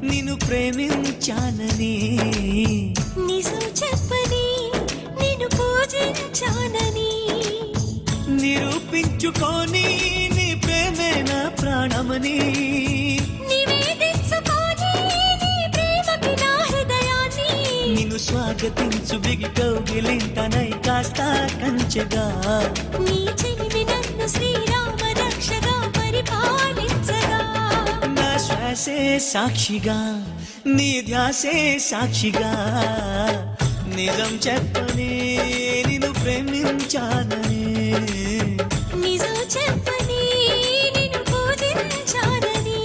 నిన్ను ప్రేమించానని నిజం చెప్పని నిన్ను పూజించానని నిరూపించుకొని నీ ప్రేమే నా ప్రాణమని నివేదించుకొని నీ ప్రేమకి నా హృదయాన్ని నిన్ను స్వాగతించు బిగి కౌగిలింతనై కాస్త కంచెగా నీ చెలిమి నన్ను శ్రీరామ రక్షగా పరిపాలించగా నా శ్వాసే సాక్షిగా నీ ధ్యాసే సాక్షిగా నిజం చెప్పని నిన్ను ప్రేమించానని నిజం చెప్పని నిన్ను పూజించానని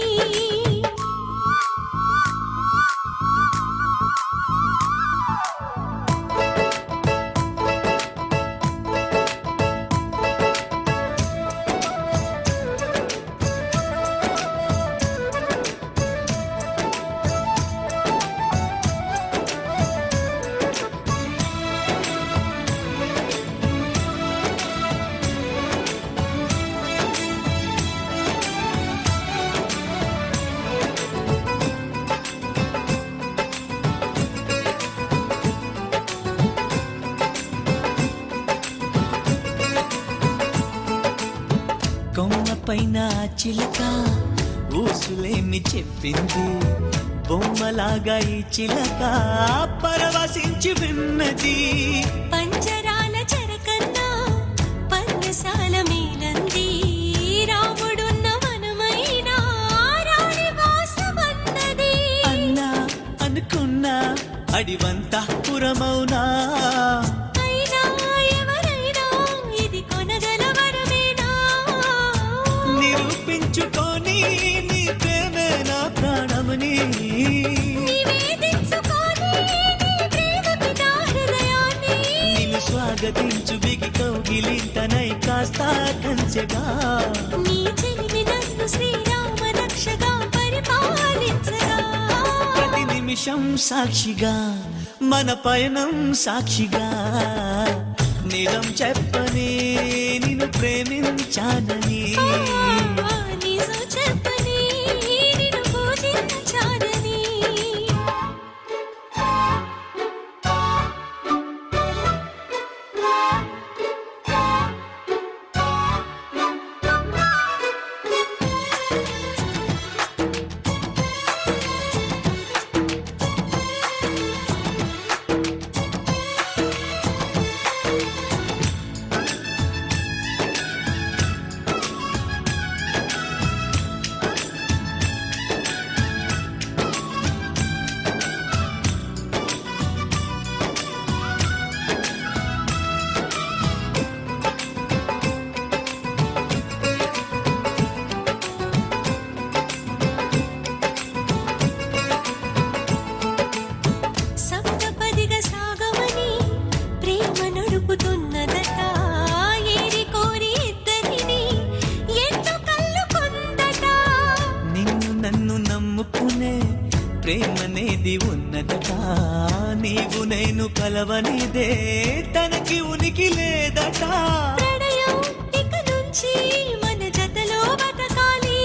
కొమ్మ పైన చిలక ఊసులేమి చెప్పింది బొమ్మలాగా ఈ చిలక పరవశించి విన్నది పంజరాల చెరకన్నా పర్ణశాల మేలంది రాముడున్న మనమైనా రాణి వాసమన్నది అన్నా అనుకున్నా అడివంతా పురమౌనా అయినా ఎవరైనా ఇది కొనగల వరమేనా నిరూపించుకొని నీ ప్రేమే నా ప్రాణమని నివేదించుకొని నీ ప్రేమకి నా హృదయాన్ని నిన్ను స్వాగతించు బిగి కౌగిలింతనై కాస్త కంచెగా నీ చెలిమి నన్ను శ్రీరామ రక్షగా పరిపాలించగా ప్రతి నిమిషం సాక్షిగా మన పయనం సాక్షిగా నిజం చెప్పని నిన్ను ప్రేమించానని నిజం చెప్పని నిన్ను పూజించానని ప్రేమనేది ఉన్నదట. నీవు నేను కలవనిదే తనకి ఉనికి లేదట. ప్రణయం ఇక నుంచి మన జతలో బతకాలి.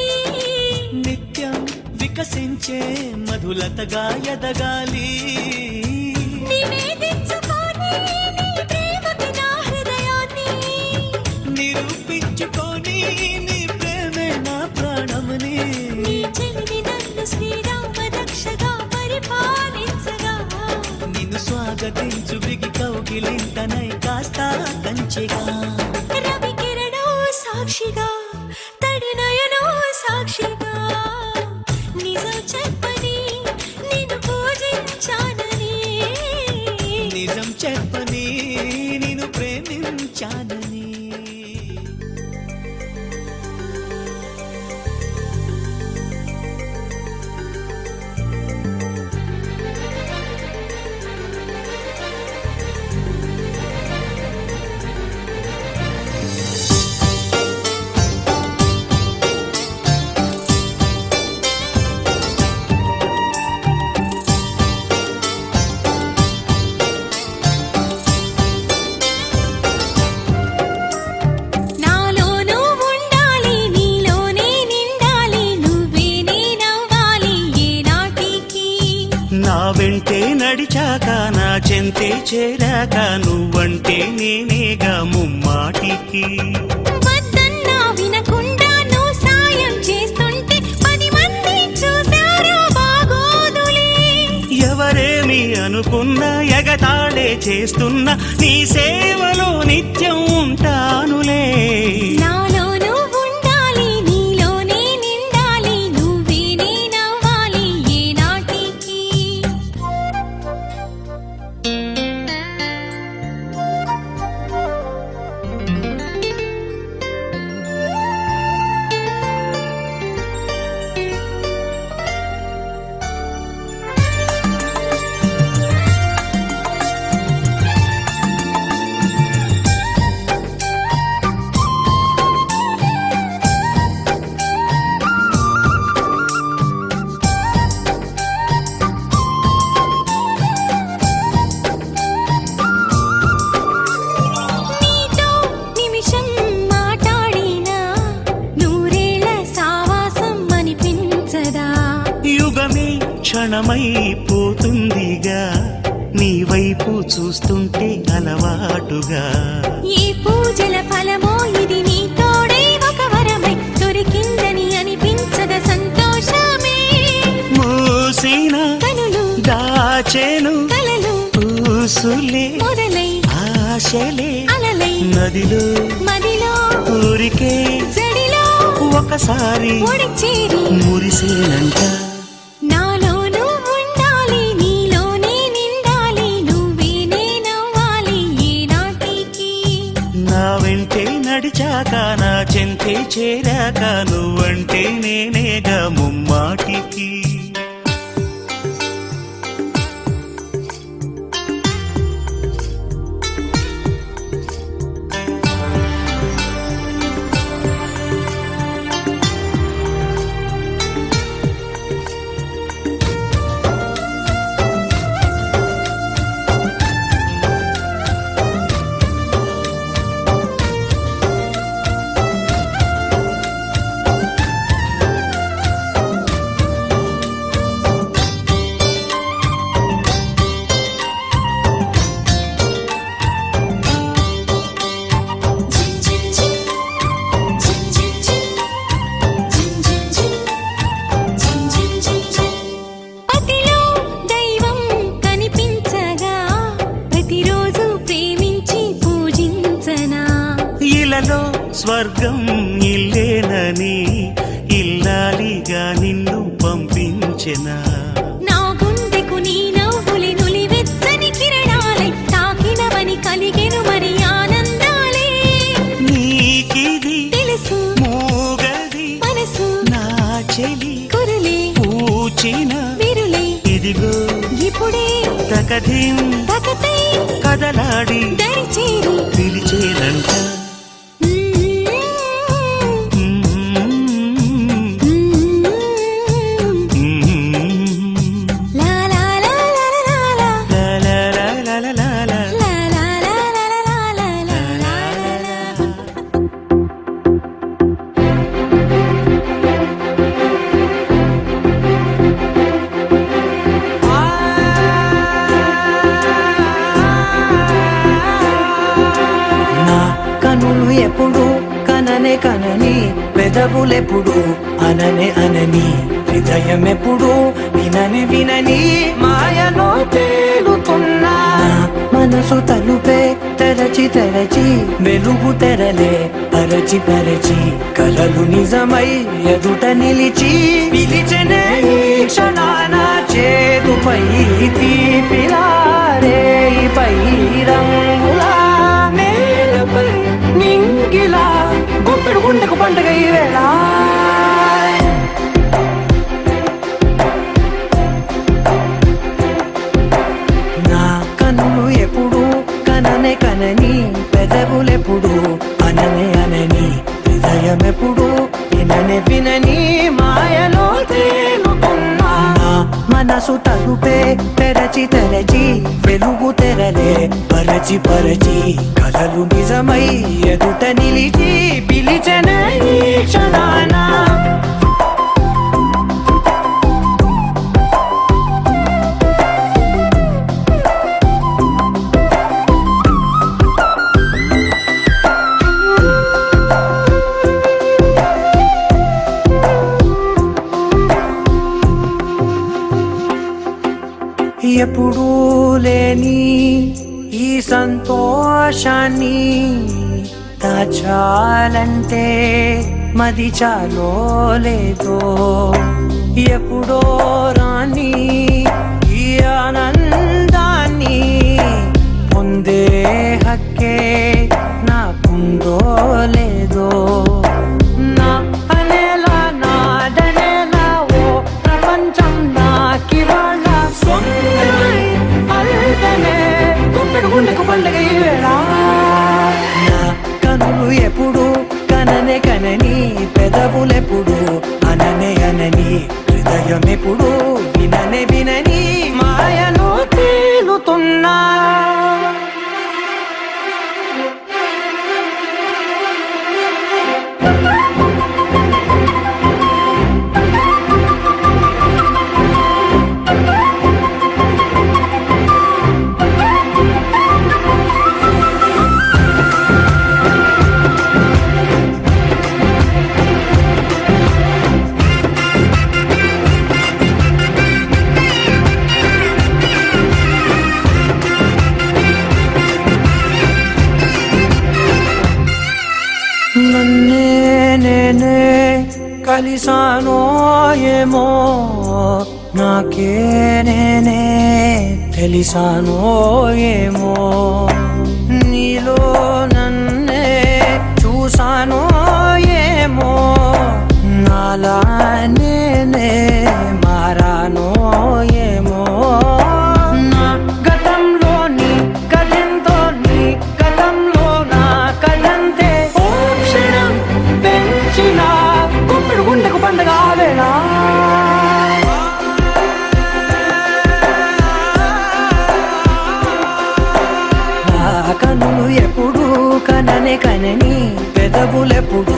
నిత్యం వికసించే మధులతగా ఎదగాలి. నివేదించుకొని నీ ప్రేమకి నా హృదయాన్ని. నిరూపించుకొని నీ ప్రేమే నా ప్రాణమని. నీ చెలిమి నన్ను శ్రీరామ రక్షగా పరిపాలించగా. నిన్ను స్వాగతించు బిగి కౌగిలింతనై కాస్త కంచెగా. రవి కిరణో సాక్షిగా తడి నయనో సాక్షిగా. నిజం చెప్పని నిన్ను పూజించానని. నిజం చెప్పని నిన్ను ప్రేమించానని. నాలో నువ్వు ఉండాలి, నీలోనే నిండాలి. నువ్వే నేనవ్వాలి ఏనాటికి. నా వెంటే నడిచాక నా చెంతే చేరాక నువ్వంటే నేనేగా ముమ్మాటికి. వద్దన్నా వినకుండా నువ్వు సాయం చేస్తుంటే 10 మంది చూసారా బాగోదులే. ఎవరేమి అనుకున్నా ఎగతాళే చేస్తున్నా నీ సేవలో నిత్యం ఉంటానులే. నాలో నువ్వు ఉండాలి, నీలోనే నిండాలి. నువ్వే నేనవ్వాలి ఏనాటికి. నీతో నిమిషం మాట్లాడినా నూరేళ్ల సావాసం అనిపించదా. యుగమే క్షణమైపోతుందిగా నీ వైపు చూస్తుంటే అలవాటుగా. ఈ పూజల ఫలమో ఇది నీ తోడే ఒక వరమై దొరికిందని అనిపించద సంతోషమే. మూసిన కనులు దాచేను కలలు పూసులే మొదలై ఆశలే అలలై నదిలో మదిలో ఊరికే జడిలో ఒకసారి ఒడి చేరి. మురిసేనంట. నాలో నువ్వు ఉండాలి, నీలోనే నిండాలి. నువ్వే నేనవ్వాలి ఏనాటికి. నా వెంటే నడిచాక నా చెంతే చేరాక నువ్వంటే నేనేగా ముమ్మాటికి. పతిలో దైవం కనిపించగా ప్రతిరోజు ప్రేమించి పూజించనా. ఇలలో స్వర్గం ఇల్లేనని ఇల్లాలిగా నిన్ను పంపించెనా. నా గుండెకు నీ నవ్వులి నులివెచ్చని కిరణాలై తాకినవని కలిగెను మరి ఆనందాలే. నీకిది తెలుసు మూగది మనసు నా చెలి కురులే పూచిన విరులే. ఇదిగో ఇప్పుడే తకధిం తకతై కదలాడి దరిచేరి. పిలిచేనంట. కననే కనని పెదవులెప్పుడు అననే అనని హృదయం ఎప్పుడు వినని వినని మాయలో తేలుతున్నా మనసు తలుపే తెరచి తెరచి వెలుగు తెరలే పరచి పరచి కలలు నిజమై ఎదుట నిలిచి పిలిచెనే ఈ క్షణాన చేదుపై తీపిలారే పై రంగులా నేలపై నింగిలా గుప్పెడు గుండెకు పండుగ ఈ వేళ నా కన్నులు ఎప్పుడు కననే కనని పెదవులెప్పుడు అననే అనని హృదయం ఎప్పుడు విననే వినని మాయలో తేలుతున్నా మనసు తలుపే తెరచి తెరచి వెలుగు తెరలే పరచి పరచి కలలు నిజమై ఎదుట నిలిచి పిలిచెనే ఈ క్షణాన ఎప్పుడూ లేని ఈ సంతోషాన్ని దాచాలంటే మది చాలో లేదో ఎప్పుడో రాని ఈ ఆనందాన్ని పొందే హక్కే నాకుందో లేదో నా అనేలా నాదనేలా ఓ ప్రపంచం నాకివాళ్ళ గుండెకు పండుగ ఈ వేళ నా కనులు ఎప్పుడు కననే కనని పెదవులెప్పుడు అననే అనని హృదయం ఎప్పుడు విననే వినని మాయలో తేలుతున్నా నన్నే నేనే కలిసానో ఏమో నాకే నేనే తెలిసానో ఏమో నీలో నన్నే చూసానో ఏమో నాలా నేనే మారానో ఏమో నా గతంలోని కథంతో నీ గతంలో నా కథంతే పెంచిన గుప్పెడు గుండెకు పండుగ వేళ కనులు ఎప్పుడు కననే కనని పెదవులెప్పుడు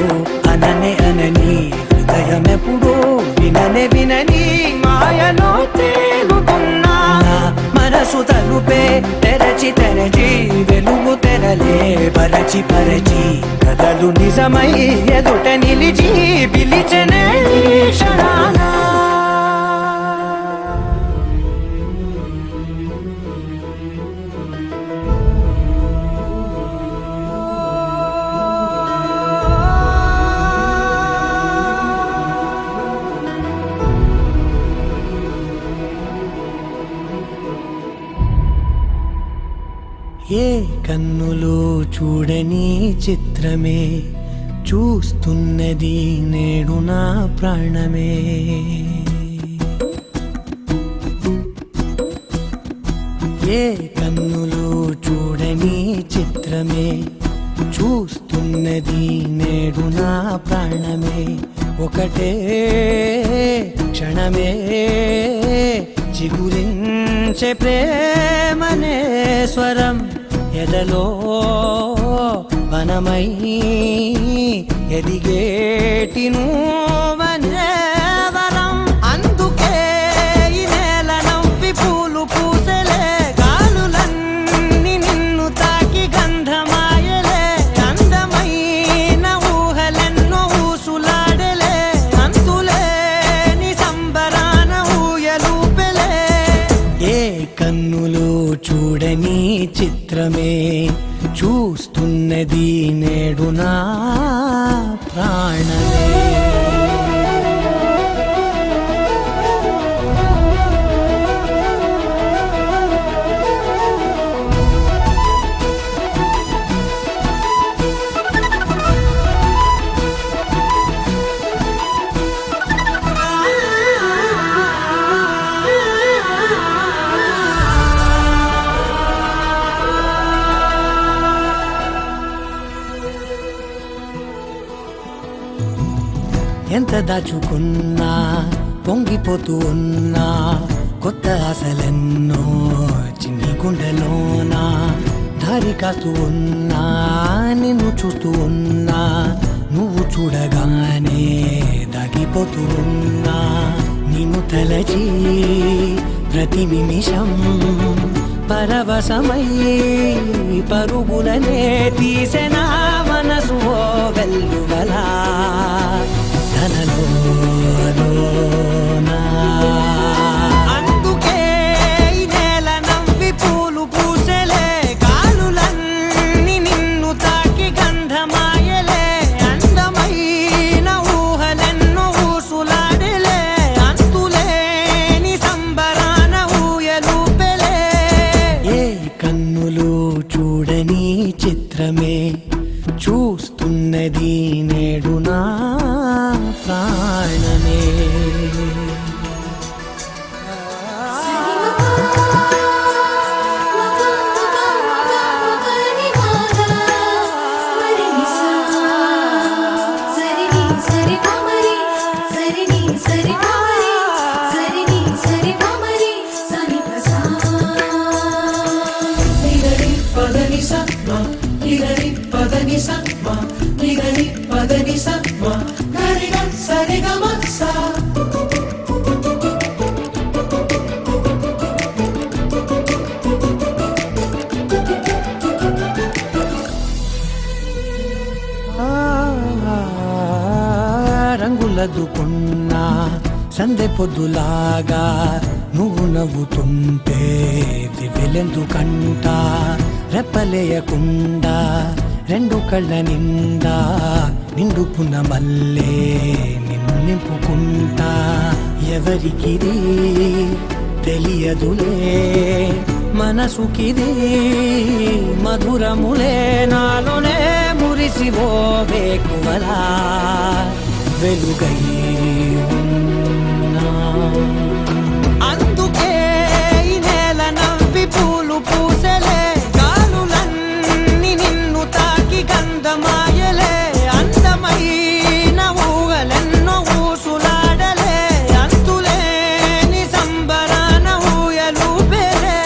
అననే అనని హృదయం ఎప్పుడు విననే వినని మాయలో తేలుతున్నా మనసు తలుపే తెరచి తెరచి వెలుగు తెరలే పరచి పరచి కలలు నిజమై ఎదుట నిలిచి పిలిచెనే ఈ క్షణాన ఏ కన్నులు చూడని చిత్రమే చూస్తున్నది నేడు నా ప్రాణమే ఏ కన్నులు చూడని చిత్రమే చూస్తున్నది నేడు నా ప్రాణమే ఒకటే క్షణమే చిగురించే ప్రేమనే స్వరం ఎదలో వనమై ఎదిగేటి నువ్వనే వరం అందుకే ఈ నేల నవ్వి పూలు పూసలే గాలులన్నీ నిన్ను తాకి గంధమాయలే అందమైన ఊహలన్నీ చూస్తున్నది నేడు నా ప్రాణమే. ఎంత దాచుకున్నా పొంగిపోతూ ఉన్నా కొత్త ఆశలెన్నో చిన్ని గుండెలోనా దారి కాస్తూ ఉన్నా నిన్ను చూస్తూ ఉన్నా నువ్వు చూడగానే దాగిపోతూ ఉన్నా నిన్ను తలచి ప్రతి నిమిషం పరవశమై పరుగులనే తీసెనా మనసు ఓ వెల్లువలా అందుకే ఈ నేల నవ్వి పూలు పూసెలే కాలులన్నీ నిన్ను తాకి గంధమాయలే అందమైన ఊహలెన్నో ఊసులాడలే అంతులేని సంబరాన ఊయలూపెలే ఏ కన్నులు చూడని చిత్రమే చూస్తున్నది నేడు నా ప్రాణమే. రంగులదుకున్నా సందె పొద్దులాగా నువ్వు నవ్వుతుంటే దివ్యలెందుకంట రెప్పలేయకుండా రెండు కళ్ళ నిండా నిండుకున్న మల్లే నిన్ను నింపుకుంటా ఎవరికిది తెలియదులే మనసుకిది మధురములే నాలోనే మురిసి ఓ వేకువలా వెలుగై ఉన్నా. అందుకే ఈ నేల నవ్వి పూలు పూసెలే గాలులన్నీ నిన్ను తాకి గంధమాయలే అందమైన ఊహలెన్నో ఊసులాడలే అంతులేని సంబరాన ఊయలూపెలే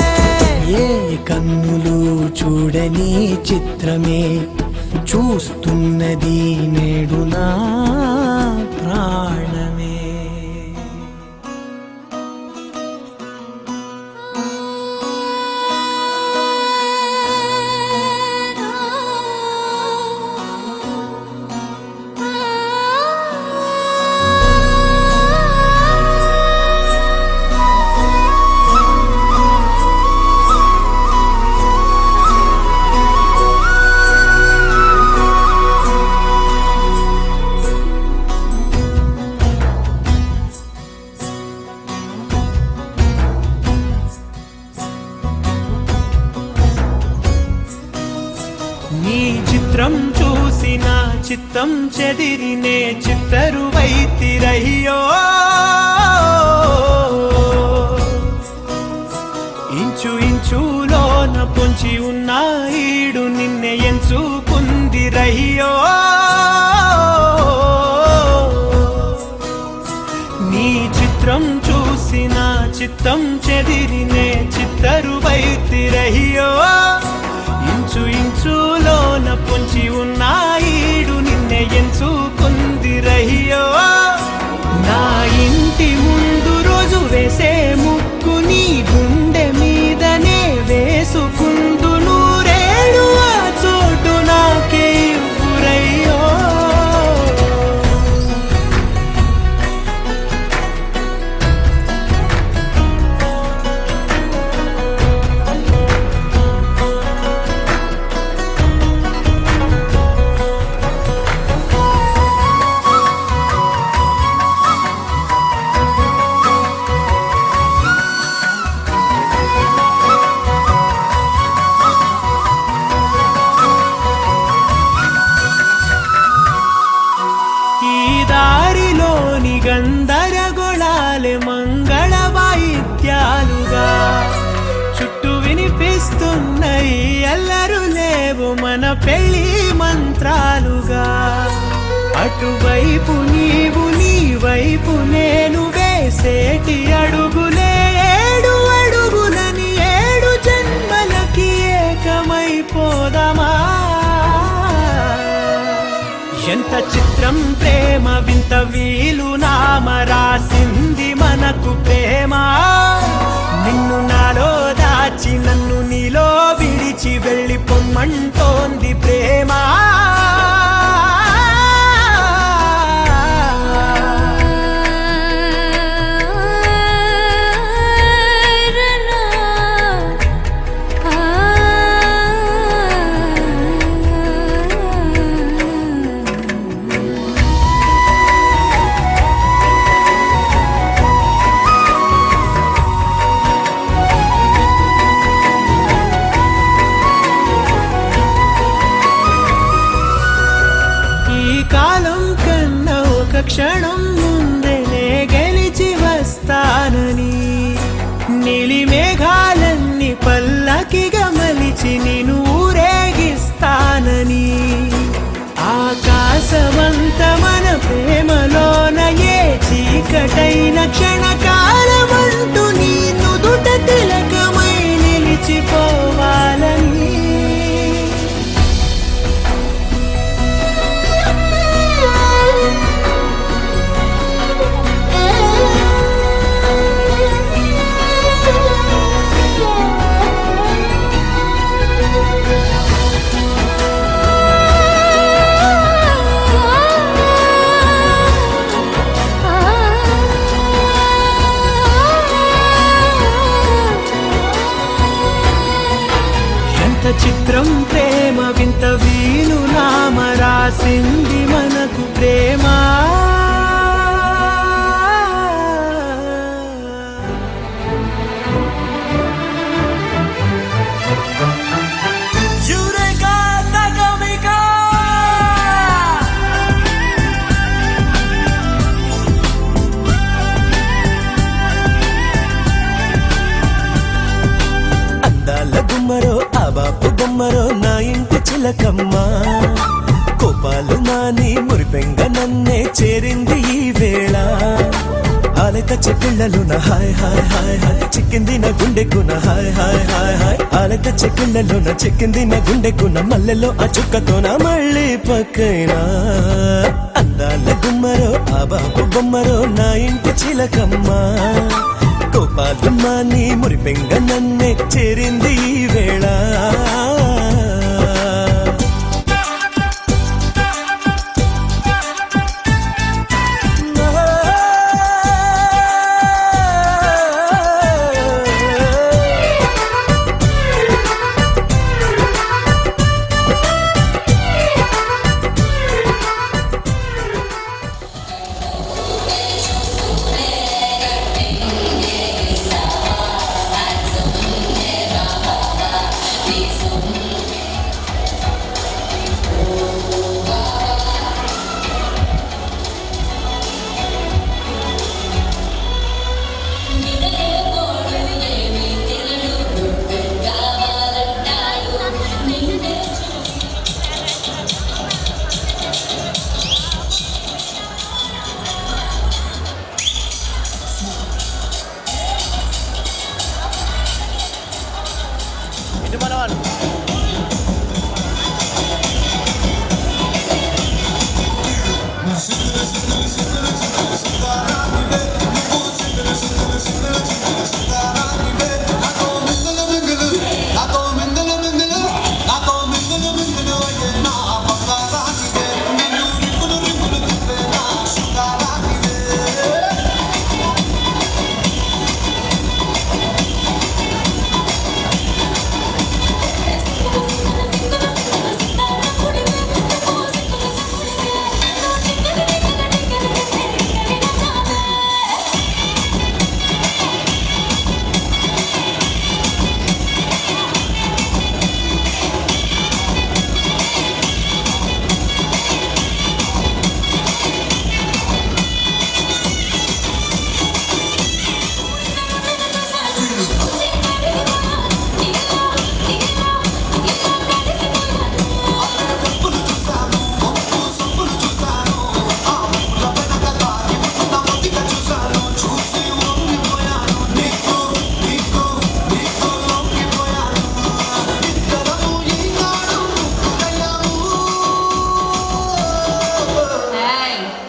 ఏ కన్నులు చూడని చిత్రమే చూస్తున్నది నేడు నా ప్రాణమే. నీ చిత్రం చూసి నా చిత్తం చెదిరినే చిత్తరువైతిరయ్యో ఇంచు ఇంచులోన పొంచి ఉన్న ఈడు నిన్నే ఎంచుకుందిరయ్యో నీ చిత్రం చూసి నా చిత్తం చెదిరినే చిత్తరువైతిరయ్యో ఇంచు ఇంచులోన పొంచి ఉన్న ఈడు నిన్నే ఎంచుకుందిరయ్యో నా ఇంటి ముందు రోజు వేసే ముక్కు నీ గుండె మీదనే వేసుకుందు నూరేడు ఆ చోటు నాకే ఇవ్వురయ్యో దారిలోని గందరగోళాలే మంగళ వాయిద్యాలుగా చుట్టూ వినిపిస్తున్నాయి అల్లరు లేవు మన పెళ్లి మంత్రాలుగా అటువైపు నీవు నీ వైపు నేను వేసేటి అడుగులే 7 అడుగులని 7 జన్మలకి ఏకమైపోదామా ఎంత చిత్రం ప్రేమ వింత వీలు నామ రాసింది మనకు ప్రేమ నిన్ను నాలో దాచి నన్ను నీలో విడిచి వెళ్ళిపోమ్మంటోంది ప్రేమ క్షణం ముందేనే గెలిచి వస్తానని నీలి మేఘాలన్నీ పల్లకిగా మలిచి నిన్ను ఊరేగిస్తానని ఆకాశమంత మన ప్రేమలోన ఏ చీకటైన క్షణకాలమంటూ నీ నుదుట తిలకమై నిలిచిపోవాలని చిత్రం ప్రేమ వింత వీలు నామ రాసింది మనకు ప్రేమ మరో నా ఇంటి చిలకమ్మ కోపాలు మాని మురిపెంగ నన్నే చేరింది ఈ వేళ ఆలత చెక్కిళ్ళలున హాయ్ హాయ్ హాయ్ హాయ్ చిక్కింది నా గుండెకున హాయ్ హాయ్ హాయ్ హాయ్ ఆలత చెక్కిళ్ళలున చిక్కింది నా గుండెకున మల్లెలో ఆ చుక్కతోన మళ్ళీ పక్కైన అందాల గుమ్మరో ఆ బాబు బొమ్మరో నా ఇంటి చిలకమ్మ కోపాలు మాని మురిపెంగ నన్నే చేరింది ఈ వేళ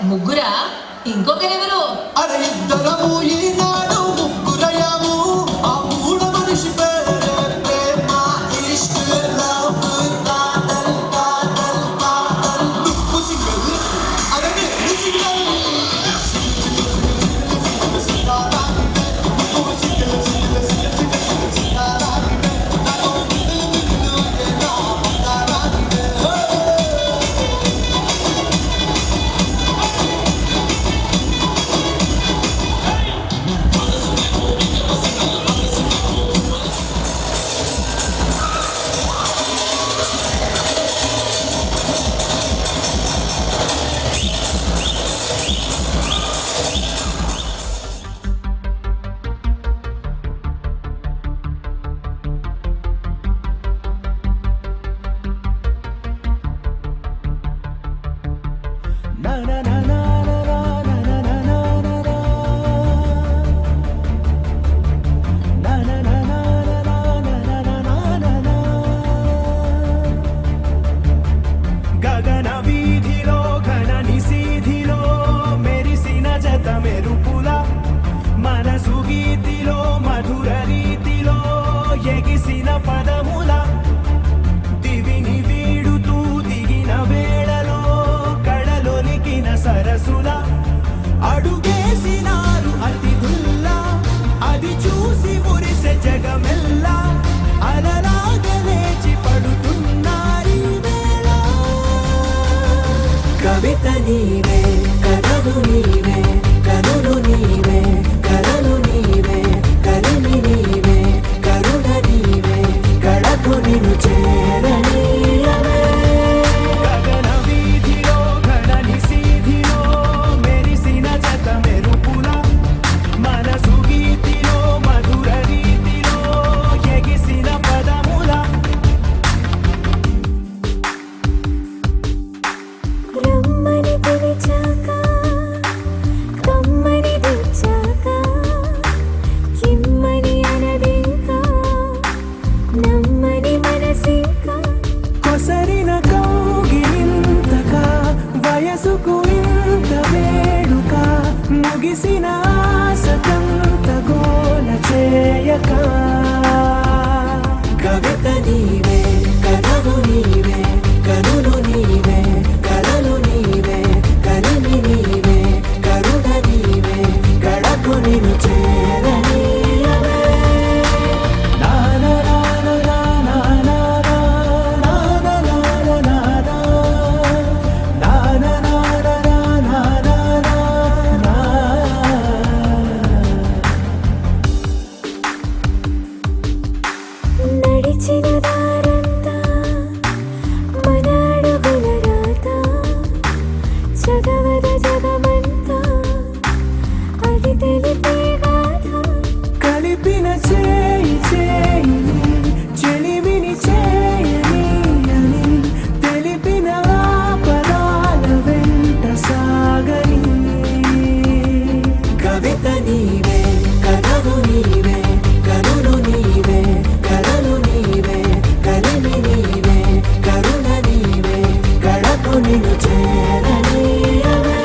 ముగ్గురా? ఇంకొకరెవరు? అరే ఇద్దరము ఈనాడు ముగ్గురయ్యాము. ఆ మూడ మనిషి పేరే ప్రేమ, ఇష్క్, లవ్, కాదల్ కాదల్ కాదల్. నువ్వు సింగల్, అరే నేను సింగల్. గగన వీధిలో ఘన నిశీధిలో మెరిసిన జత మెరుపుల మనసు గీతిలో మధుర రీతిలో ఎగిసిన పదముల దివిని వీడుతూ దిగిన వేళలో కళలొలికిన సరసుల అడుగేసినారు అతిథుల్లా అది చూసి మురిసె జగమెల్లా అలలాగా లేచి పడుతున్నారీ వేళ కవిత నీవే కథలు నీవే కనులు నీవే కలలు నీవే కలిమి నీవే కరుణ నీవే కళకు నిన్ను చేరనీయవే గగన వీధిలో ఘన నిశీధిలో మెరిసిన జత మెరుపుల మనసు గీతిలో మధుర రీతిలో ఎగిసిన పదముల రమ్మని పిలిచాక కమ్మని తెచ్చాక కిమ్మని అనదింకా నమ్మని మనసింకా కొసరిన కౌగిలింతగా వయసుకు ఇంత వేడుక ముగిసిన ఆశకంత గోల చేయక కవిత నీవే కథలు నీవే కనులు నీవే కలలు నీవే కలిమి నీవే కరుణ నీవే కళకు నిన్ను చేరనీయవే నడిచిన దారంతా మన అడుగుల రాత చదవద జగమంతా అది తెలిపే గాథ కలిపిన చేయి చేయిని చెలిమిని చేయని అని తెలిపిన పదాల వెంట సాగని కవిత నీవే కథలు నీవే కనులు నీవే కలలు నీవే కలిమి నీవే కరుణ నీవే కళకు నిన్ను చేరనీయవే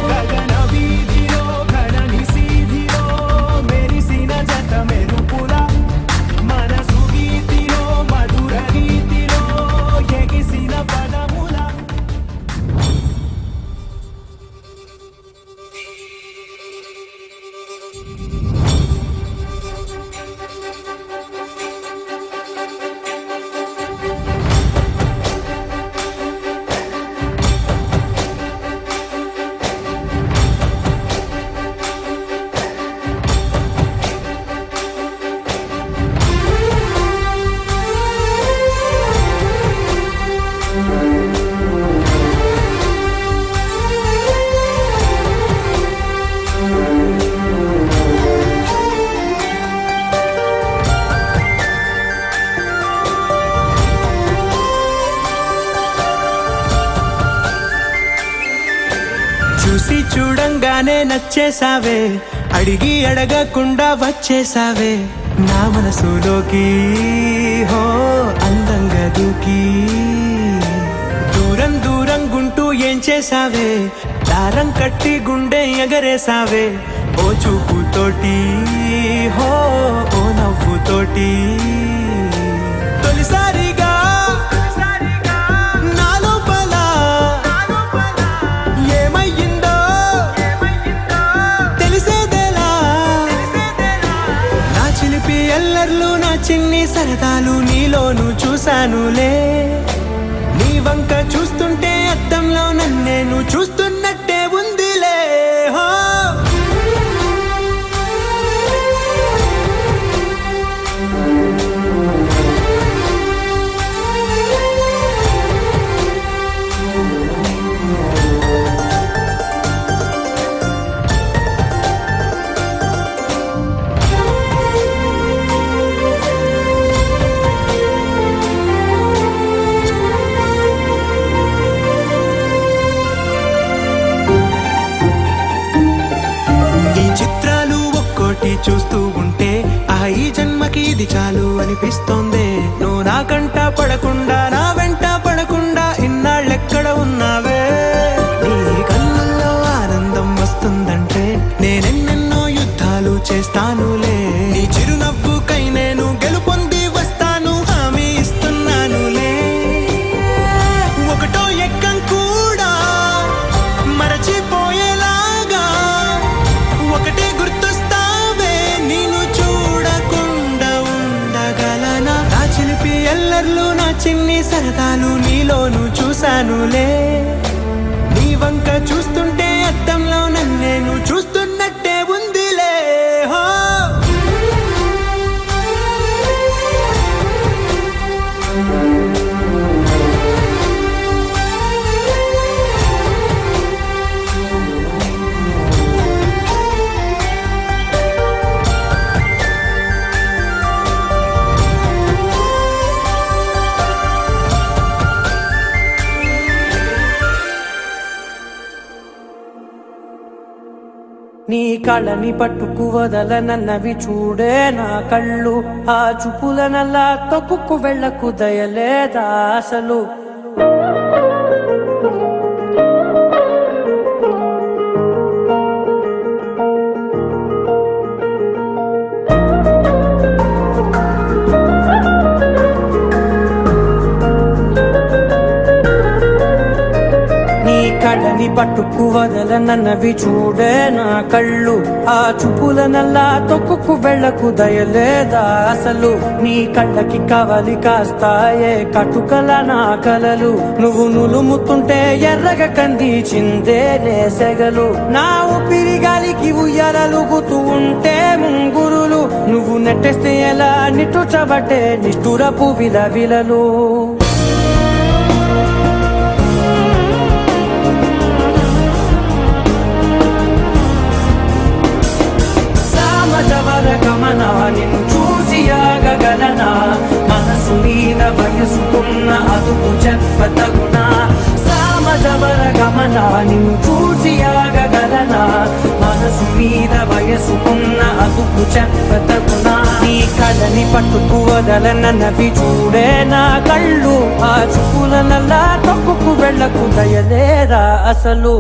గగన వీధిలో ఘన నిశీధిలో మెరిసిన జత మెరుపుల మనసు గీతిలో మధుర రీతిలో ఎగిసిన పదముల చూసి చూడంగానే నచ్చేసావే అడిగి అడగకుండా వచ్చేసావే నా మనసులోకి హో అందంగా దూకి దూరం దూరం గుంటూ ఏం చేసావే చేసావే దారం కట్టి గుండె ఎగరేసావే ఓ చూపుతోటి హో ఓ నవ్వుతోటి తొలిసారిగా నా లోపల ఏమయ్యిందో తెలిసేదేలా నా చిలిపి ఎల్లర్లు నా చిన్ని సరదాలు నీలోను చూశానులే నీ వంక చూస్తుంటే అద్దంలో నన్నేను చూస్తున్నట్టే ఉందిలే హో చూస్తూ ఉంటే ఈ జన్మకి ఇది చాలు అనిపిస్తోంది నువ్వు నా కంట పడకుండా నా వెంట పడకుండా ఇన్నాళ్ళెక్కడ ఉన్నావే నీ కళ్ళల్లో ఆనందం వస్తుందంటే నేనెన్నెన్నో యుద్ధాలు చేస్తానులే నీ చిరునవ్వుకై నేను గెలుపొంది వస్తాను హామీ ఇస్తున్నానులే ఒకటో ఎక్కం కూడా మరచిపోయేలాగా ఒకటే గుర్తొస్తా ఎల్లర్లు నా చిన్ని సరదాలు నీలోను చూశానులే నీ వంక చూస్తుంటే అద్దంలో నన్నేను చూస్తున్నట్టే ఉందిలే హో నీ కళ్ళని పట్టుకు వదలనన్నవి చూడే నా కళ్ళు ఆ చూపులనల్లా తొక్కుకు వెళ్ళకు దయలేదా అసలు కళ్ళని పట్టుకు వదలనన్నవి చూడే నా కళ్ళు ఆ చూపులనల్లా తొక్కుకు వెళ్ళకు దయలేదా అసలు నీ కళ్ళకి కవలి కాస్తాయే కటుకల నా కలలు నువ్వు నులుముతుంటే ఎర్రగ కందిచిందే నేసెగలు నా ఊపిరి గాలికి ఉయ్యాలలుగుతూ ఉంటే ముంగురులు నువ్వు నెట్టేస్తే ఎలా నిట్టుచబట్టే నిష్ఠురపు విలవిలలు గమనా నిన్ను చూసి ఆగగలనా మనసు మీద వయసుకున్న అదుపు చెప్పతగునా సామజవర గమనా నిన్ను చూసి ఆగగలనా మనసు మీద వయసుకున్న అదుపు చెప్పతగునా నీ కళ్ళని పట్టుకు వదలనన్నవి చూడే నా కళ్ళు ఆ చూపులనల్లా తొక్కుకు వెళ్ళకు దయలేరా అసలు